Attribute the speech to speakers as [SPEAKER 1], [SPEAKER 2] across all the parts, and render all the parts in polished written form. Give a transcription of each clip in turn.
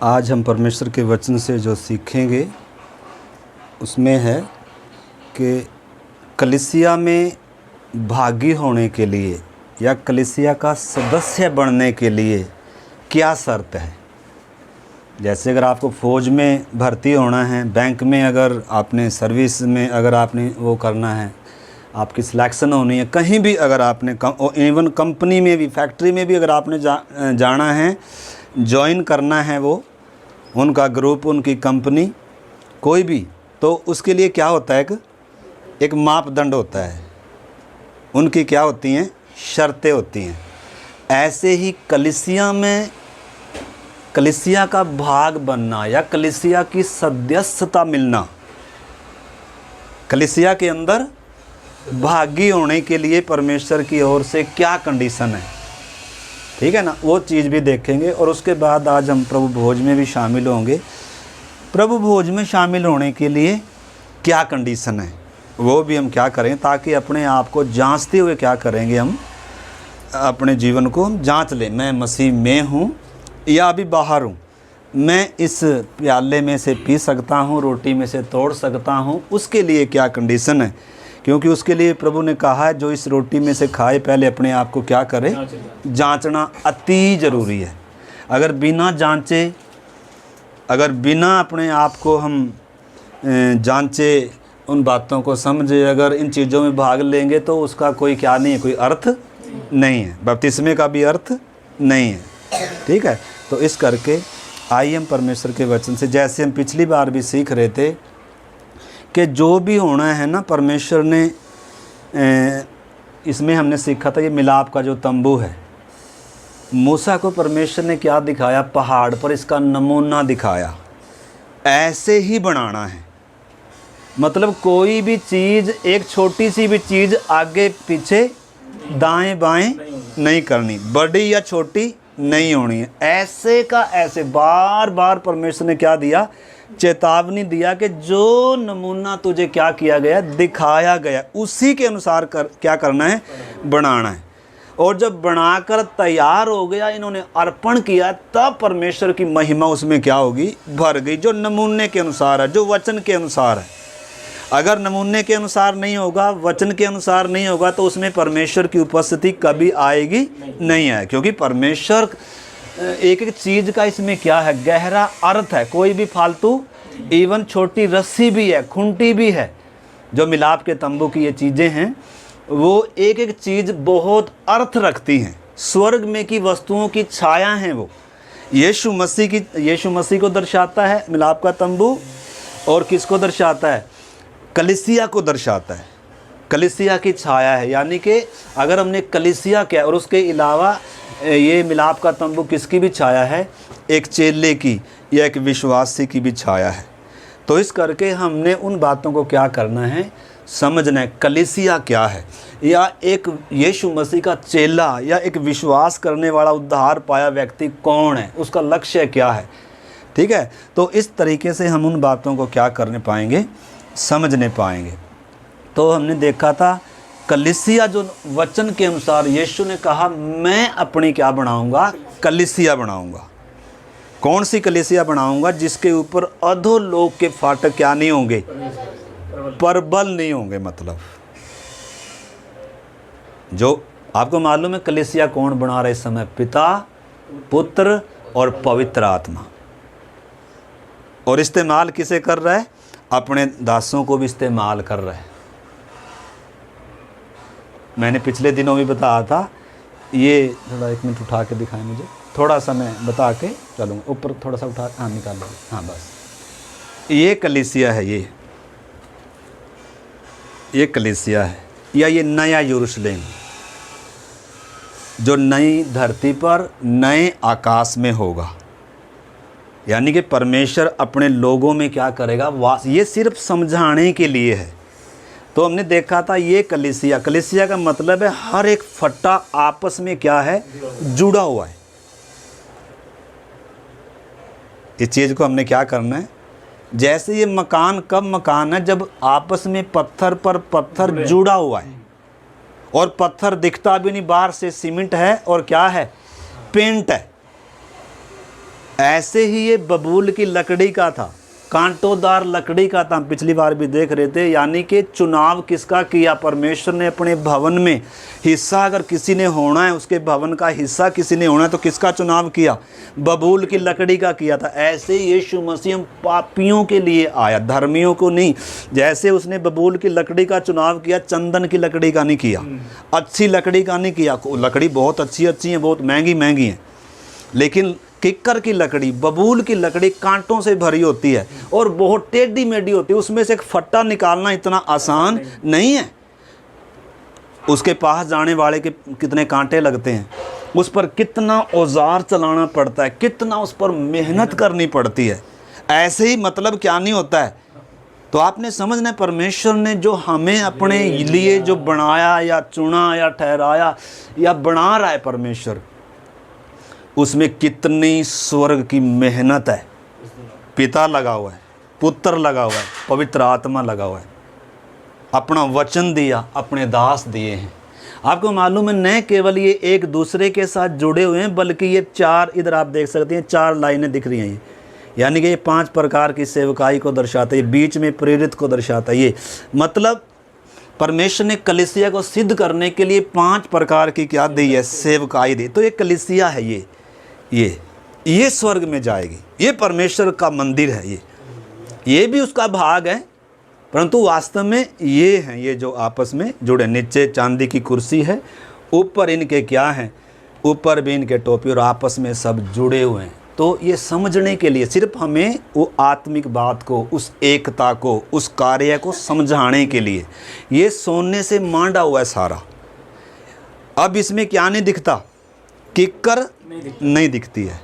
[SPEAKER 1] आज हम परमेश्वर के वचन से जो सीखेंगे उसमें है कि कलीसिया में भागी होने के लिए या कलीसिया का सदस्य बनने के लिए क्या शर्त है। जैसे अगर आपको फ़ौज में भर्ती होना है, बैंक में अगर आपने सर्विस में अगर आपने वो करना है, आपकी सिलेक्शन होनी है, कहीं भी अगर आपने इवन कंपनी में भी, फैक्ट्री में भी अगर आपने जाना है, ज्वाइन करना है वो उनका ग्रुप, उनकी कंपनी, कोई भी, तो उसके लिए क्या होता है, एक मापदंड होता है, उनकी क्या होती हैं, शर्तें होती हैं। ऐसे ही कलीसिया में कलीसिया का भाग बनना या कलीसिया की सदस्यता मिलना, कलीसिया के अंदर भागी होने के लिए परमेश्वर की ओर से क्या कंडीशन है, ठीक है ना, वो चीज़ भी देखेंगे। और उसके बाद आज हम प्रभु भोज में भी शामिल होंगे। प्रभु भोज में शामिल होने के लिए क्या कंडीशन है वो भी हम क्या करें, ताकि अपने आप को जांचते हुए क्या करेंगे, हम अपने जीवन को हम जांच लें। मैं मसीह में हूँ या अभी बाहर हूँ, मैं इस प्याले में से पी सकता हूँ, रोटी में से तोड़ सकता हूँ, उसके लिए क्या कंडीशन है। क्योंकि उसके लिए प्रभु ने कहा है जो इस रोटी में से खाए पहले अपने आप को क्या करे, जांचना अति ज़रूरी है। अगर बिना जांचे, अगर बिना अपने आप को हम जांचे, उन बातों को समझे, अगर इन चीज़ों में भाग लेंगे तो उसका कोई क्या नहीं है, कोई अर्थ नहीं है, बपतिस्मे का भी अर्थ नहीं है, ठीक है। तो इस करके आइए हम परमेश्वर के वचन से, जैसे हम पिछली बार भी सीख रहे थे कि जो भी होना है ना, परमेश्वर ने इसमें हमने सीखा था ये मिलाप का जो तंबू है, मूसा को परमेश्वर ने क्या दिखाया, पहाड़ पर इसका नमूना दिखाया, ऐसे ही बनाना है। मतलब कोई भी चीज़, एक छोटी सी भी चीज़ आगे पीछे दाएं बाएं नहीं करनी, बड़ी या छोटी नहीं होनी है, ऐसे का ऐसे। बार बार परमेश्वर ने क्या दिया, चेतावनी दिया कि जो नमूना तुझे क्या किया गया, दिखाया गया, उसी के अनुसार क्या करना है, बनाना है। और जब बनाकर तैयार हो गया, इन्होंने अर्पण किया, तब परमेश्वर की महिमा उसमें क्या होगी, भर गई, जो नमूने के अनुसार है, जो वचन के अनुसार है। अगर नमूने के अनुसार नहीं होगा, वचन के अनुसार नहीं होगा, तो उसमें परमेश्वर की उपस्थिति कभी आएगी नहीं है। क्योंकि परमेश्वर एक एक चीज़ का इसमें क्या है, गहरा अर्थ है। कोई भी फालतू, इवन छोटी रस्सी भी है, खूंटी भी है, जो मिलाप के तंबू की ये चीज़ें हैं, वो एक एक चीज़ बहुत अर्थ रखती हैं। स्वर्ग में की वस्तुओं की छाया हैं वो। यीशु मसीह को दर्शाता है मिलाप का तंबू, और किसको दर्शाता है, कलीसिया को दर्शाता है। कलीसिया की छाया है, यानी कि अगर हमने कलीसिया किया, और उसके अलावा ये मिलाप का तंबू किसकी भी छाया है, एक चेले की या एक विश्वासी की भी छाया है। तो इस करके हमने उन बातों को क्या करना है, समझना है, कलीसिया क्या है, या एक यीशु मसीह का चेला या एक विश्वास करने वाला उद्धार पाया व्यक्ति कौन है, उसका लक्ष्य क्या है, ठीक है। तो इस तरीके से हम उन बातों को क्या करने पाएंगे, समझने पाएंगे। तो हमने देखा था कलीसिया जो वचन के अनुसार यीशु ने कहा, मैं अपनी क्या बनाऊंगा, कलीसिया बनाऊंगा। कौन सी कलीसिया बनाऊंगा, जिसके ऊपर अधोलोक के फाटक क्या नहीं होंगे, परबल नहीं होंगे। मतलब जो आपको मालूम है कलीसिया कौन बना रहे इस समय, पिता, पुत्र और पवित्र आत्मा। और इस्तेमाल किसे कर रहा है, अपने दासों को भी इस्तेमाल कर रहा है। मैंने पिछले दिनों भी बताया था, ये थोड़ा 1 मिनट उठा के दिखाएं मुझे, थोड़ा सा मैं बता के चलूँगा, ऊपर थोड़ा सा उठा, हाँ निकाल लो, हाँ बस। ये कलीसिया है, ये कलीसिया है, या ये नया यरूशलेम, जो नई धरती पर नए आकाश में होगा। यानी कि परमेश्वर अपने लोगों में क्या करेगा, वास। ये सिर्फ समझाने के लिए है। तो हमने देखा था ये कलीसिया का मतलब है हर एक फट्टा आपस में क्या है, जुड़ा हुआ है। इस चीज़ को हमने क्या करना है, जैसे ये मकान कब मकान है, जब आपस में पत्थर पर पत्थर जुड़ा हुआ है, और पत्थर दिखता भी नहीं, बाहर से सीमेंट है और क्या है, पेंट है। ऐसे ही ये बबूल की लकड़ी का था, कांटोदार लकड़ी का था। हम पिछली बार भी देख रहे थे, यानी कि चुनाव किसका किया? परमेश्वर ने अपने भवन में हिस्सा अगर किसी ने होना है, उसके भवन का हिस्सा किसी ने होना है, तो किसका चुनाव किया? बबूल की लकड़ी का किया था। ऐसे यीशु मसीह पापियों के लिए आया, धर्मियों को नहीं। जैसे उसने बबूल की लकड़ी का चुनाव किया, चंदन की लकड़ी का नहीं किया, अच्छी लकड़ी का नहीं किया। लकड़ी बहुत अच्छी अच्छी है, बहुत महंगी महंगी है, लेकिन किक्कर की लकड़ी, बबूल की लकड़ी कांटों से भरी होती है और बहुत टेढ़ी मेढ़ी होती है। उसमें से एक फट्टा निकालना इतना आसान नहीं है। उसके पास जाने वाले के कितने कांटे लगते हैं, उस पर कितना औजार चलाना पड़ता है, कितना उस पर मेहनत करनी पड़ती है। ऐसे ही मतलब क्या नहीं होता है। तो आपने समझना है, परमेश्वर ने जो हमें अपने लिए जो बनाया या चुना या ठहराया या बना रहा है परमेश्वर, उसमें कितनी स्वर्ग की मेहनत है। पिता लगा हुआ है, पुत्र लगा हुआ है, पवित्र आत्मा लगा हुआ है। अपना वचन दिया, अपने दास दिए हैं। आपको मालूम है, न केवल ये एक दूसरे के साथ जुड़े हुए हैं, बल्कि ये चार, इधर आप देख सकते हैं 4 लाइनें दिख रही हैं ये, यानी कि ये 5 प्रकार की सेवकाई को दर्शाता है। बीच में प्रेरित को दर्शाता है। ये मतलब परमेश्वर ने कलीसिया को सिद्ध करने के लिए 5 प्रकार की क्या दी है? सेवकाई दी। तो ये कलीसिया है, ये स्वर्ग में जाएगी। ये परमेश्वर का मंदिर है, ये भी उसका भाग है, परंतु वास्तव में ये हैं, ये जो आपस में जुड़े। नीचे चांदी की कुर्सी है, ऊपर इनके क्या हैं? ऊपर भी इनके टोपी, और आपस में सब जुड़े हुए हैं। तो ये समझने के लिए सिर्फ हमें वो आत्मिक बात को, उस एकता को, उस कार्य को समझाने के लिए ये सोने से मांडा हुआ है सारा। अब इसमें क्या नहीं दिखता? किक्कर नहीं दिखती है।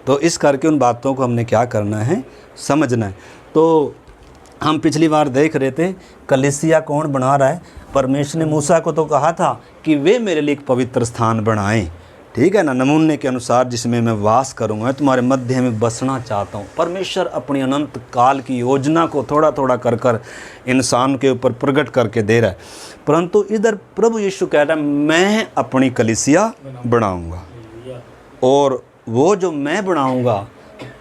[SPEAKER 1] तो इस करके उन बातों को हमने क्या करना है? समझना है। तो हम पिछली बार देख रहे थे कलीसिया कौन बना रहा है? परमेश्वर ने मूसा को तो कहा था कि वे मेरे लिए एक पवित्र स्थान बनाएं, ठीक है ना, नमूने के अनुसार जिसमें मैं वास करूंगा, तुम्हारे मध्य में बसना चाहता हूं। परमेश्वर अपनी अनंत काल की योजना को थोड़ा थोड़ा कर कर इंसान के ऊपर प्रकट करके दे रहा है। परंतु इधर प्रभु यीशु कह रहा है, मैं अपनी कलीसिया बनाऊंगा, और वो जो मैं बनाऊंगा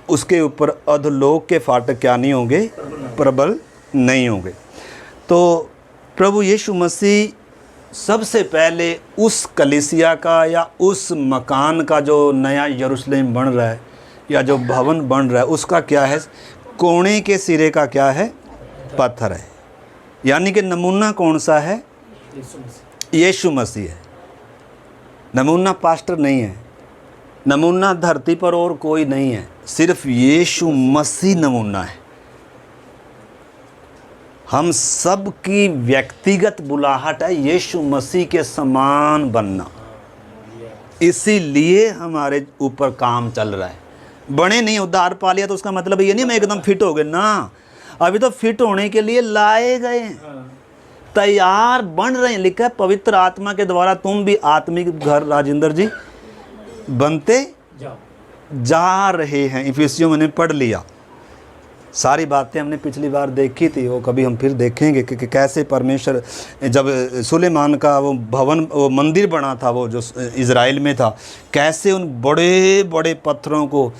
[SPEAKER 1] उसके ऊपर अधोलोक के फाटक क्या नहीं होंगे? प्रबल नहीं होंगे। तो प्रभु यीशु मसीह सबसे पहले उस कलीसिया का या उस मकान का जो नया यरूशलेम बन रहा है या जो भवन बन रहा है, उसका क्या है? कोने के सिरे का क्या है? पत्थर है। यानी कि नमूना कौन सा है? यीशु मसीह है। नमूना पास्टर नहीं है, नमूना धरती पर और कोई नहीं है, सिर्फ यीशु मसीह नमूना है। हम सब की व्यक्तिगत बुलाहट है यीशु मसीह के समान बनना, इसीलिए हमारे ऊपर काम चल रहा है। बने नहीं, उद्धार पा लिया तो उसका मतलब ये नहीं हम एकदम फिट हो गए ना, अभी तो फिट होने के लिए लाए गए हैं, तैयार बन रहे हैं। लिखा है पवित्र आत्मा के द्वारा तुम भी आत्मिक घर, राजेंद्र जी, बनते जा रहे हैं। इफिसियों में पढ़ लिया, सारी बातें हमने पिछली बार देखी थी, वो कभी हम फिर देखेंगे कि कैसे परमेश्वर, जब सुलेमान का वो भवन, वो मंदिर बना था, वो जो इज़राइल में था, कैसे उन बड़े बड़े पत्थरों को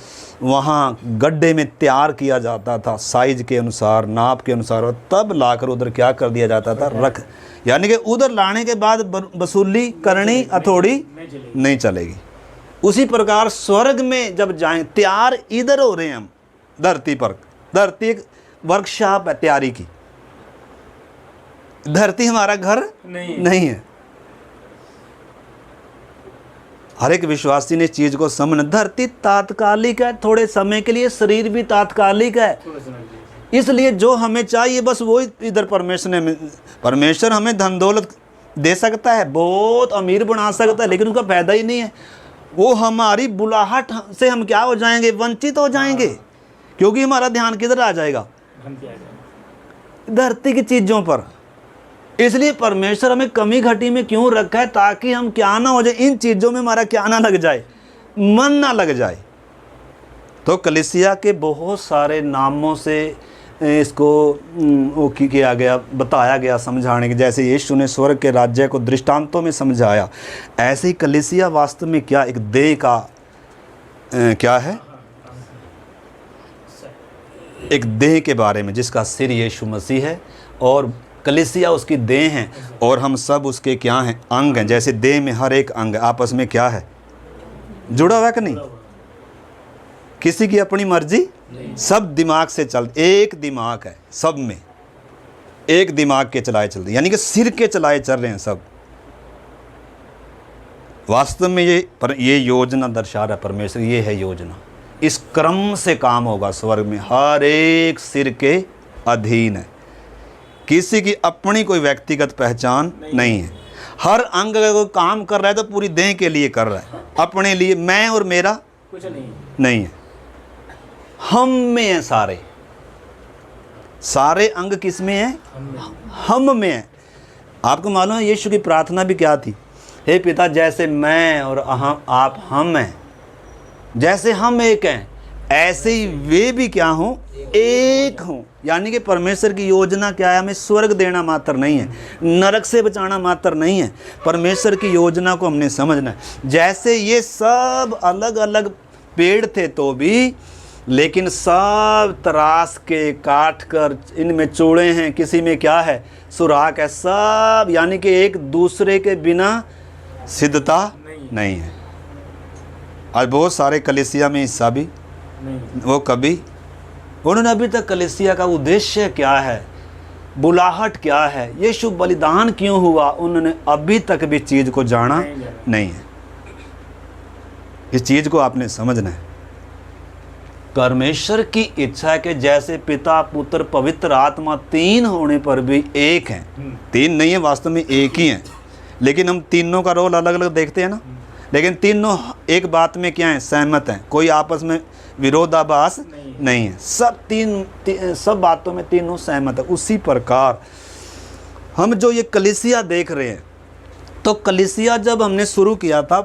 [SPEAKER 1] वहाँ गड्ढे में तैयार किया जाता था, साइज के अनुसार, नाप के अनुसार, और तब लाकर उधर क्या कर दिया जाता था? रख। यानी कि उधर लाने के बाद वसूली करनी हथौड़ी नहीं चलेगी। उसी प्रकार स्वर्ग में जब जाएं, तैयार इधर हो रहे हैं हम धरती पर। धरती एक वर्कशॉप है तैयारी की, धरती हमारा घर नहीं है। हर एक विश्वासी ने इस चीज को समझना। धरती तात्कालिक है, थोड़े समय के लिए, शरीर भी तात्कालिक है। इसलिए जो हमें चाहिए बस वो इधर परमेश्वर हमें धन दौलत दे सकता है, बहुत अमीर बना सकता है, लेकिन उसका फायदा ही नहीं है। वो हमारी बुलाहट से हम क्या हो जाएंगे? वंचित हो जाएंगे, क्योंकि हमारा ध्यान किधर आ जाएगा? धरती की चीजों पर। इसलिए परमेश्वर हमें कमी घटी में क्यों रखा है? ताकि हम क्या ना हो जाए, इन चीजों में हमारा क्या ना लग जाए, मन ना लग जाए। तो कलीसिया के बहुत सारे नामों से इसको वो किया गया, बताया गया, समझाने के, जैसे यीशु ने स्वर्ग के राज्य को दृष्टांतों में समझाया, ऐसे ही कलीसिया वास्तव में क्या एक देह का क्या है, एक देह के बारे में जिसका सिर यीशु मसीह है और कलीसिया उसकी देह है और हम सब उसके क्या हैं, अंग हैं। जैसे देह में हर एक अंग आपस में क्या है, जुड़ा हुआ है कि नहीं, किसी की अपनी मर्जी, सब दिमाग से चल, एक दिमाग है सब में, एक दिमाग के चलाए चल रहे, यानी कि सिर के चलाए चल रहे हैं सब। वास्तव में ये योजना दर्शा रहा है परमेश्वर, ये है योजना। इस क्रम से काम होगा स्वर्ग में, हर एक सिर के अधीन है, किसी की अपनी कोई व्यक्तिगत पहचान नहीं है। हर अंग अगर कोई काम कर रहा है तो पूरी देह के लिए कर रहा है, अपने लिए मैं और मेरा
[SPEAKER 2] कुछ
[SPEAKER 1] नहीं है। हम में है सारे, सारे अंग किस में है, हम में है। आपको मालूम है यीशु की प्रार्थना भी क्या थी, हे पिता जैसे मैं और आप हम हैं, जैसे हम एक हैं ऐसे ही वे भी क्या हों, एक हों। यानी कि परमेश्वर की योजना क्या है, हमें स्वर्ग देना मात्र नहीं है, नरक से बचाना मात्र नहीं है, परमेश्वर की योजना को हमने समझना है। जैसे ये सब अलग अलग पेड़ थे तो भी, लेकिन सब तराश के काट कर इनमें चूड़े हैं, किसी में क्या है, सुराख है, सब यानी कि एक दूसरे के बिना सिद्धता नहीं है। आज बहुत सारे कलीसिया में हिस्सा भी
[SPEAKER 2] नहीं,
[SPEAKER 1] वो कभी उन्होंने अभी तक कलीसिया का उद्देश्य क्या है, बुलाहट क्या है, यीशु बलिदान क्यों हुआ, उन्होंने अभी तक भी चीज़ को जाना नहीं है। इस चीज़ को आपने समझना है। परमेश्वर की इच्छा है कि जैसे पिता पुत्र पवित्र आत्मा तीन होने पर भी एक हैं, तीन नहीं है वास्तव में एक ही हैं, लेकिन हम तीनों का रोल अलग अलग देखते हैं ना, लेकिन तीनों एक बात में क्या है, सहमत हैं, कोई आपस में विरोधाभास नहीं है, सब सब बातों में तीनों सहमत है। उसी प्रकार हम जो ये कलीसिया देख रहे हैं, तो कलीसिया जब हमने शुरू किया था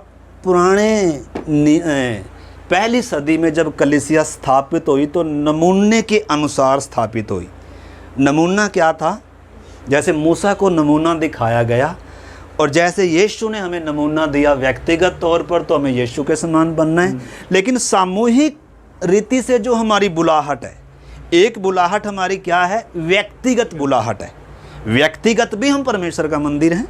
[SPEAKER 1] पहली सदी में, जब कलीसिया स्थापित हुई तो नमूने के अनुसार स्थापित हुई। नमूना क्या था, जैसे मूसा को नमूना दिखाया गया और जैसे यीशु ने हमें नमूना दिया व्यक्तिगत तौर पर, तो हमें यीशु के समान बनना है। लेकिन सामूहिक रीति से जो हमारी बुलाहट है, एक बुलाहट हमारी क्या है, व्यक्तिगत बुलाहट है। व्यक्तिगत भी हम परमेश्वर का मंदिर हैं,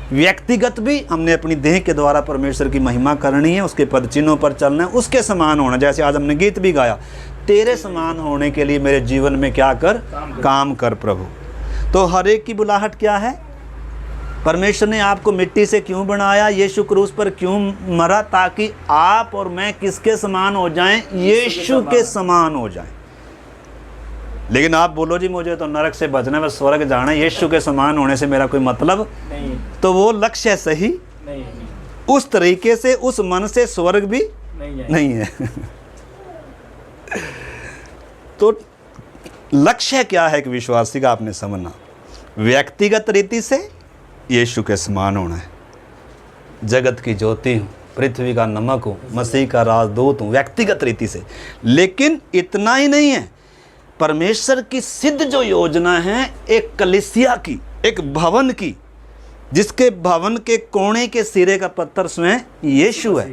[SPEAKER 1] व्यक्तिगत भी हमने अपनी देह के द्वारा परमेश्वर की महिमा करनी है, उसके पद चिन्हों पर चलना है, उसके समान होना। जैसे आज हमने गीत भी गाया, तेरे समान होने के लिए मेरे जीवन में क्या कर, काम कर प्रभु। तो हर एक की बुलाहट क्या है, परमेश्वर ने आपको मिट्टी से क्यों बनाया, यीशु क्रूस पर क्यों मरा, ताकि आप और मैं किसके समान हो जाएं, यीशु के समान हो जाएं। लेकिन आप बोलो जी मुझे तो नरक से बचना है, बस स्वर्ग जाना है, यीशु के समान होने से मेरा कोई मतलब
[SPEAKER 2] नहीं,
[SPEAKER 1] तो वो लक्ष्य सही
[SPEAKER 2] नहीं,
[SPEAKER 1] उस तरीके से उस मन से स्वर्ग भी नहीं है। तो लक्ष्य क्या है कि विश्वासी का आपने समझना, व्यक्तिगत रीति से यीशु के समान होना है। जगत की ज्योति हूँ, पृथ्वी का नमक हूँ, मसीह का राजदूत हूँ, व्यक्तिगत रीति से। लेकिन इतना ही नहीं है, परमेश्वर की सिद्ध जो योजना है एक कलीसिया की, एक भवन की, जिसके भवन के कोने के सिरे का पत्थर स्वयं यीशु है,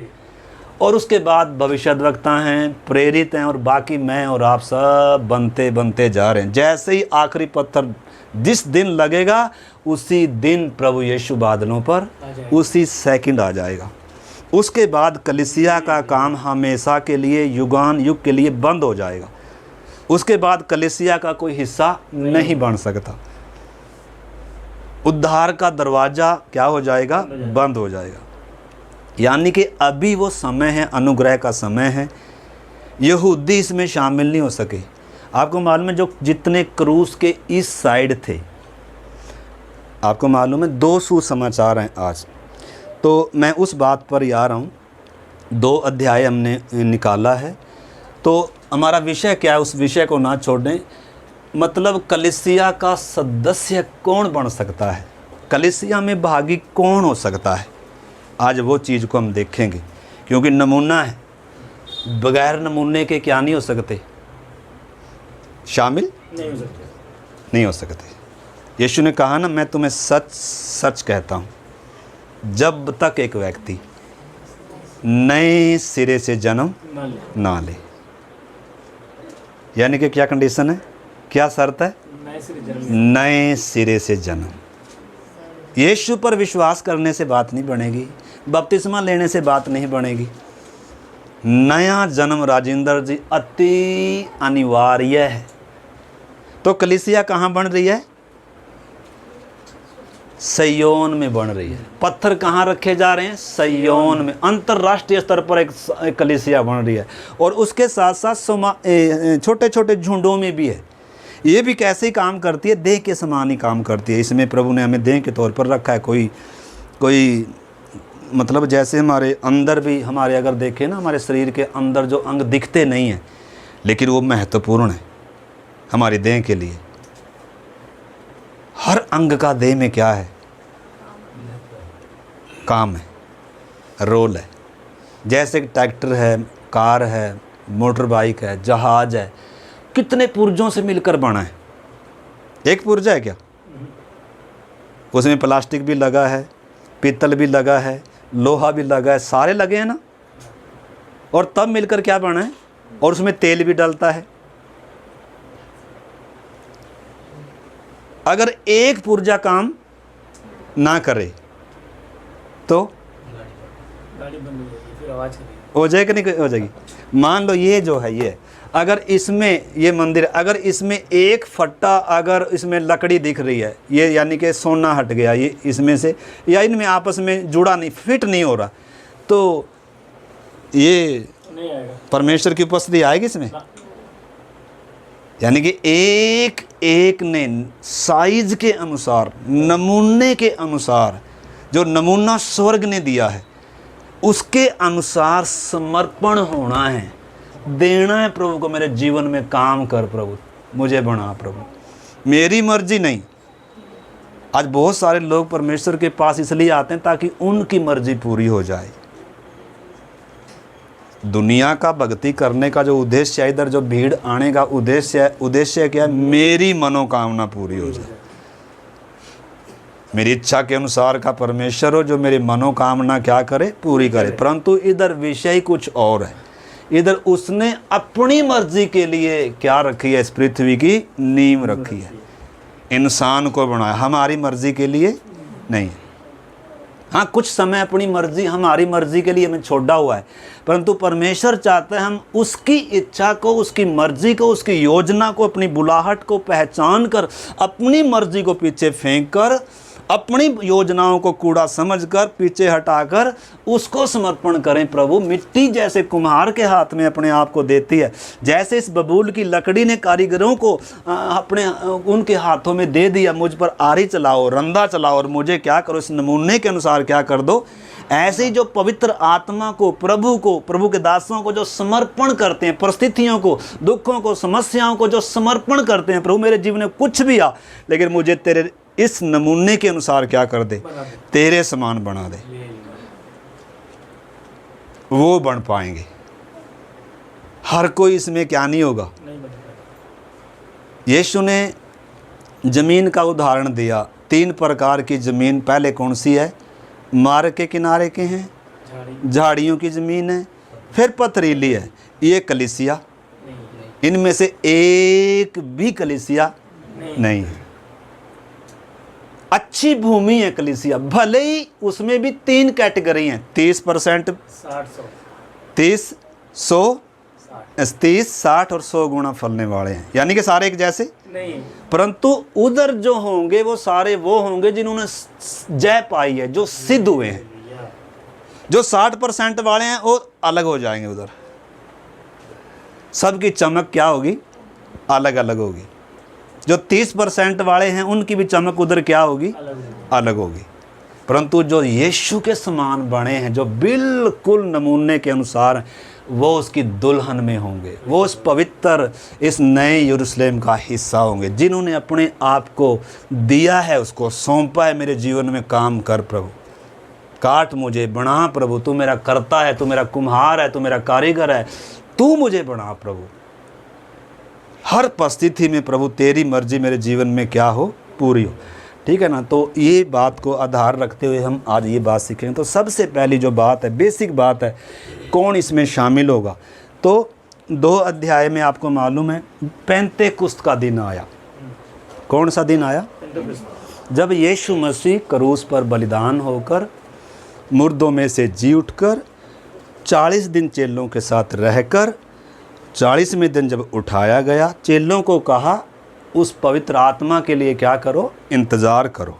[SPEAKER 1] और उसके बाद भविष्यद्वक्ता हैं, प्रेरित हैं, और बाकी मैं और आप सब बनते बनते जा रहे हैं। जैसे ही आखिरी पत्थर जिस दिन लगेगा उसी दिन प्रभु यीशु बादलों पर उसी सेकंड आ जाएगा। उसके बाद कलीसिया का काम हमेशा के लिए, युगान युग के लिए बंद हो जाएगा। उसके बाद कलीसिया का कोई हिस्सा नहीं बन सकता। उद्धार का दरवाज़ा क्या हो जाएगा, बंद हो जाएगा। यानी कि अभी वो समय है, अनुग्रह का समय है, यहूदी इसमें शामिल नहीं हो सके। आपको मालूम है जो जितने क्रूस के इस साइड थे, आपको मालूम है 2 सुसमाचार हैं आज, तो मैं उस बात पर ही आ रहा हूँ। 2 अध्याय हमने निकाला है, तो हमारा विषय क्या है, उस विषय को ना छोड़ें। मतलब कलीसिया का सदस्य कौन बन सकता है, कलीसिया में भागी कौन हो सकता है, आज वो चीज़ को हम देखेंगे। क्योंकि नमूना है, बगैर नमूने के क्या नहीं हो सकते, शामिल नहीं हो सकते। यीशु ने कहा ना, मैं तुम्हें सच सच कहता हूँ, जब तक एक व्यक्ति नए सिरे से जन्म ना ले। यानी कि क्या कंडीशन है, क्या शर्त है? नए सिरे से जन्म। यीशु पर विश्वास करने से बात नहीं बनेगी, बपतिस्मा लेने से बात नहीं बनेगी। नया जन्म राजेंद्र जी अति अनिवार्य है। तो कलीसिया कहाँ बन रही है? सिय्योन में बन रही है। पत्थर कहाँ रखे जा रहे हैं? सिय्योन में। अंतर्राष्ट्रीय स्तर पर एक कलीसिया बन रही है, और उसके साथ साथ छोटे छोटे झुंडों में भी है। ये भी कैसे काम करती है? देह के समान ही काम करती है। इसमें प्रभु ने हमें देह के तौर पर रखा है। कोई मतलब जैसे हमारे अंदर भी, हमारे अगर देखें ना, हमारे शरीर के अंदर जो अंग दिखते नहीं हैं, लेकिन वो महत्वपूर्ण है हमारी देह के लिए। हर अंग का देह में क्या है? काम है, रोल है। जैसे ट्रैक्टर है, कार है, मोटर बाइक है, जहाज है, कितने पुर्जों से मिलकर बना है। एक पुर्जा है क्या? उसमें प्लास्टिक भी लगा है, पीतल भी लगा है, लोहा भी लगा है, सारे लगे हैं ना, और तब मिलकर क्या बना है। और उसमें तेल भी डलता है। अगर एक पुर्जा काम ना करे तो गाड़ी बंद हो जाएगी, फिर आवाज हो जाएगी, नहीं हो जाएगी। मान लो ये जो है, ये अगर इसमें, ये मंदिर, अगर इसमें एक फट्टा, अगर इसमें लकड़ी दिख रही है, ये यानी कि सोना हट गया ये इसमें से, या इनमें आपस में जुड़ा नहीं, फिट नहीं हो रहा, तो ये नहीं आएगा, परमेश्वर की उपस्थिति आएगी इसमें। यानी कि एक एक ने साइज के अनुसार, नमूने के अनुसार, जो नमूना स्वर्ग ने दिया है उसके अनुसार समर्पण होना है, देना है प्रभु को। मेरे जीवन में काम कर प्रभु, मुझे बना प्रभु, मेरी मर्जी नहीं। आज बहुत सारे लोग परमेश्वर के पास इसलिए आते हैं ताकि उनकी मर्जी पूरी हो जाए। दुनिया का भक्ति करने का जो उद्देश्य है, इधर जो भीड़ आने का उद्देश्य क्या है? मेरी मनोकामना पूरी हो जाए, मेरी इच्छा के अनुसार का परमेश्वर हो, जो मेरी मनोकामना क्या करे? पूरी करे। परंतु इधर विषय कुछ और है। इधर उसने अपनी मर्जी के लिए क्या रखी है? इस पृथ्वी की नींव रखी है, इंसान को बनाया, हमारी मर्जी के लिए नहीं। हाँ, कुछ समय अपनी मर्जी, हमारी मर्जी के लिए हमें छोड़ा हुआ है, परंतु परमेश्वर चाहता है हम उसकी इच्छा को, उसकी मर्जी को, उसकी योजना को, अपनी बुलाहट को पहचान कर, अपनी मर्जी को पीछे फेंक कर, अपनी योजनाओं को कूड़ा समझकर पीछे हटाकर उसको समर्पण करें। प्रभु मिट्टी जैसे कुम्हार के हाथ में अपने आप को देती है, जैसे इस बबूल की लकड़ी ने कारीगरों को अपने उनके हाथों में दे दिया, मुझ पर आरी चलाओ, रंदा चलाओ और मुझे क्या करो, इस नमूने के अनुसार क्या कर दो। ऐसे ही जो पवित्र आत्मा को, प्रभु के दासों को जो समर्पण करते हैं, परिस्थितियों को, दुखों को, समस्याओं को जो समर्पण करते हैं, प्रभु मेरे जीवन में कुछ भी आ, लेकिन मुझे तेरे इस नमूने के अनुसार क्या कर दे, तेरे समान बना दे, वो बन पाएंगे। हर कोई इसमें क्या नहीं होगा। यीशु ने जमीन का उदाहरण दिया, 3 प्रकार की जमीन। पहले कौन सी है? मार्ग के किनारे के हैं, झाड़ियों की ज़मीन है, फिर पथरीली है। ये कलीसिया, इनमें से एक भी कलीसिया नहीं है। अच्छी भूमि है कलीसिया, भले ही उसमें भी 3 कैटेगरी हैं, 30%, 30, 100, 30, 60 और 100 गुना फलने वाले हैं। यानी कि सारे एक जैसे नहीं, परंतु उधर जो होंगे वो सारे वो होंगे जिन्होंने जय पाई है, जो सिद्ध हुए हैं। जो 60% वाले हैं वो अलग हो जाएंगे, उधर सबकी चमक क्या होगी? अलग अलग होगी। जो 30% वाले हैं उनकी भी चमक उधर क्या होगी? अलग होगी। परंतु जो यीशु के समान बने हैं, जो बिल्कुल नमूने के अनुसार, वो उसकी दुल्हन में होंगे, वो उस पवित्र, इस नए यरूशलेम का हिस्सा होंगे, जिन्होंने अपने आप को दिया है, उसको सौंपा है। मेरे जीवन में काम कर प्रभु, काट मुझे, बना प्रभु, तू मेरा करता है, तू मेरा कुम्हार है, तू मेरा कारीगर है, तू मुझे बना प्रभु। हर परिस्थिति में प्रभु तेरी मर्जी मेरे जीवन में क्या हो? पूरी हो। ठीक है ना। तो ये बात को आधार रखते हुए हम आज ये बात सीखेंगे। तो सबसे पहली जो बात है, बेसिक बात है, कौन इसमें शामिल होगा। तो 2 अध्याय में आपको मालूम है पेंतेकुस्त का दिन आया। कौन सा दिन आया? जब यीशु मसीह क्रूस पर बलिदान होकर मुर्दों में से जी उठकर 40 दिन चेलों के साथ रहकर 40वें दिन जब उठाया गया, चेलों को कहा उस पवित्र आत्मा के लिए क्या करो? इंतज़ार करो।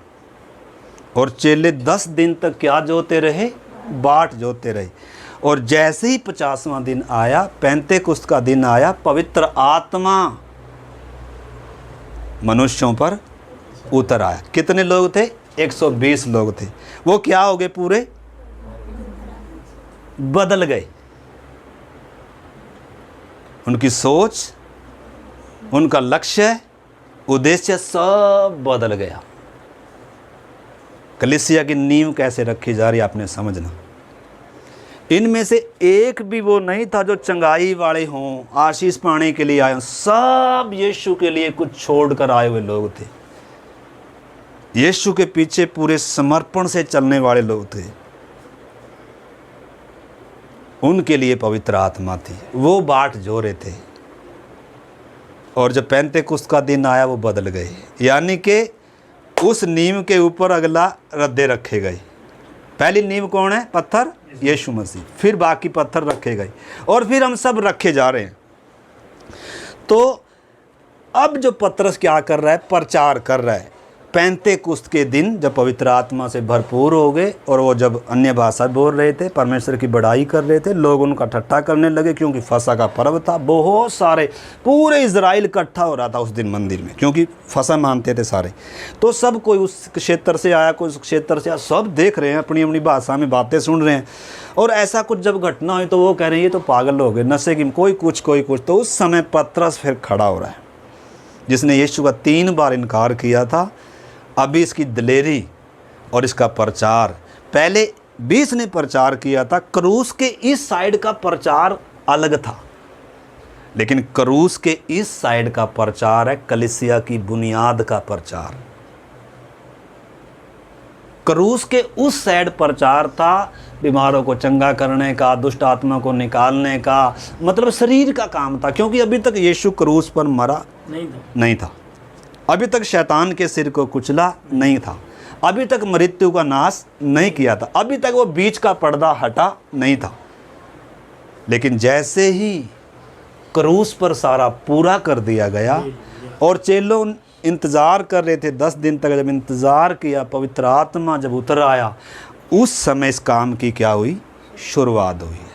[SPEAKER 1] और चेले 10 दिन तक क्या जोते रहे? बाट जोते रहे। और जैसे ही 50वां दिन आया, पेंतेकुस्त का दिन आया, पवित्र आत्मा मनुष्यों पर उतर आया। कितने लोग थे? 120 लोग थे। वो क्या हो गए? पूरे बदल गए। उनकी सोच, उनका लक्ष्य, उद्देश्य सब बदल गया। कलीसिया की नींव कैसे रखी जा रही है आपने समझना। इनमें से एक भी वो नहीं था जो चंगाई वाले हों, आशीष पाने के लिए आए हों। सब यीशु के लिए कुछ छोड़कर आए हुए लोग थे। यीशु के पीछे पूरे समर्पण से चलने वाले लोग थे। उनके लिए पवित्र आत्मा थी, वो बाट जो रहे थे। और जब पेंतेकुस्त का दिन आया वो बदल गए। यानी कि उस नींव के ऊपर अगला रद्दे रखे गए। पहली नींव कौन है? पत्थर यीशु मसीह। फिर बाकी पत्थर रखे गए और फिर हम सब रखे जा रहे हैं। तो अब जो पतरस क्या कर रहा है? प्रचार कर रहा है। पेंतेकुस्त के दिन जब पवित्र आत्मा से भरपूर हो गए और वो जब अन्य भाषा बोल रहे थे, परमेश्वर की बड़ाई कर रहे थे, लोग उनका ठट्ठा करने लगे क्योंकि फसह का पर्व था। बहुत सारे, पूरे इजराइल इकट्ठा हो रहा था उस दिन मंदिर में, क्योंकि फसह मानते थे सारे। तो सब कोई उस क्षेत्र से आया, कोई उस क्षेत्र से आया, सब देख रहे हैं, अपनी अपनी भाषा में बातें सुन रहे हैं। और ऐसा कुछ जब घटना हुई तो वो कह रहे हैं ये तो पागल हो गए, नशे की, कोई कुछ कोई कुछ। तो उस समय पतरस फिर खड़ा हो रहा है, जिसने यीशु का 3 बार इनकार किया था। अभी इसकी दिलेरी और इसका प्रचार, पहले 20 ने प्रचार किया था। क्रूस के इस साइड का प्रचार अलग था, लेकिन क्रूस के इस साइड का प्रचार है कलीसिया की बुनियाद का प्रचार। क्रूस के उस साइड प्रचार था बीमारों को चंगा करने का, दुष्ट आत्मा को निकालने का, मतलब शरीर का काम था। क्योंकि अभी तक यीशु क्रूस पर मरा नहीं था। अभी तक शैतान के सिर को कुचला नहीं था। अभी तक मृत्यु का नाश नहीं किया था। अभी तक वो बीच का पर्दा हटा नहीं था। लेकिन जैसे ही क्रूस पर सारा पूरा कर दिया गया और चेलों इंतज़ार कर रहे थे 10 दिन तक, जब इंतज़ार किया, पवित्र आत्मा जब उतर आया, उस समय इस काम की क्या हुई? शुरुआत हुई है।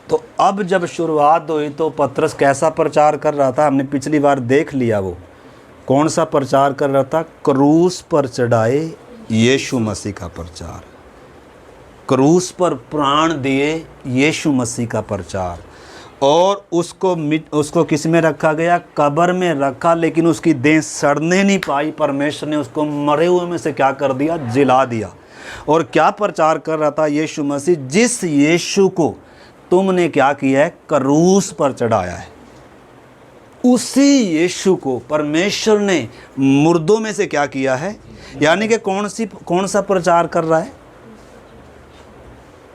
[SPEAKER 1] तो अब जब शुरुआत हुई तो पतरस कैसा प्रचार कर रहा था? हमने पिछली बार देख लिया। वो कौन सा प्रचार कर रहा था? क्रूस पर चढ़ाए यीशु मसीह का प्रचार, क्रूस पर प्राण दिए यीशु मसीह का प्रचार। और उसको किस में रखा गया? कब्र में रखा, लेकिन उसकी देह सड़ने नहीं पाई। परमेश्वर ने उसको मरे हुए में से क्या कर दिया? जिला दिया। और क्या प्रचार कर रहा था? यीशु मसीह, जिस यीशु को तुमने क्या किया है? क्रूस पर चढ़ाया है, उसी यीशु को परमेश्वर ने मुर्दों में से क्या किया है? यानी कि कौन सा प्रचार कर रहा है?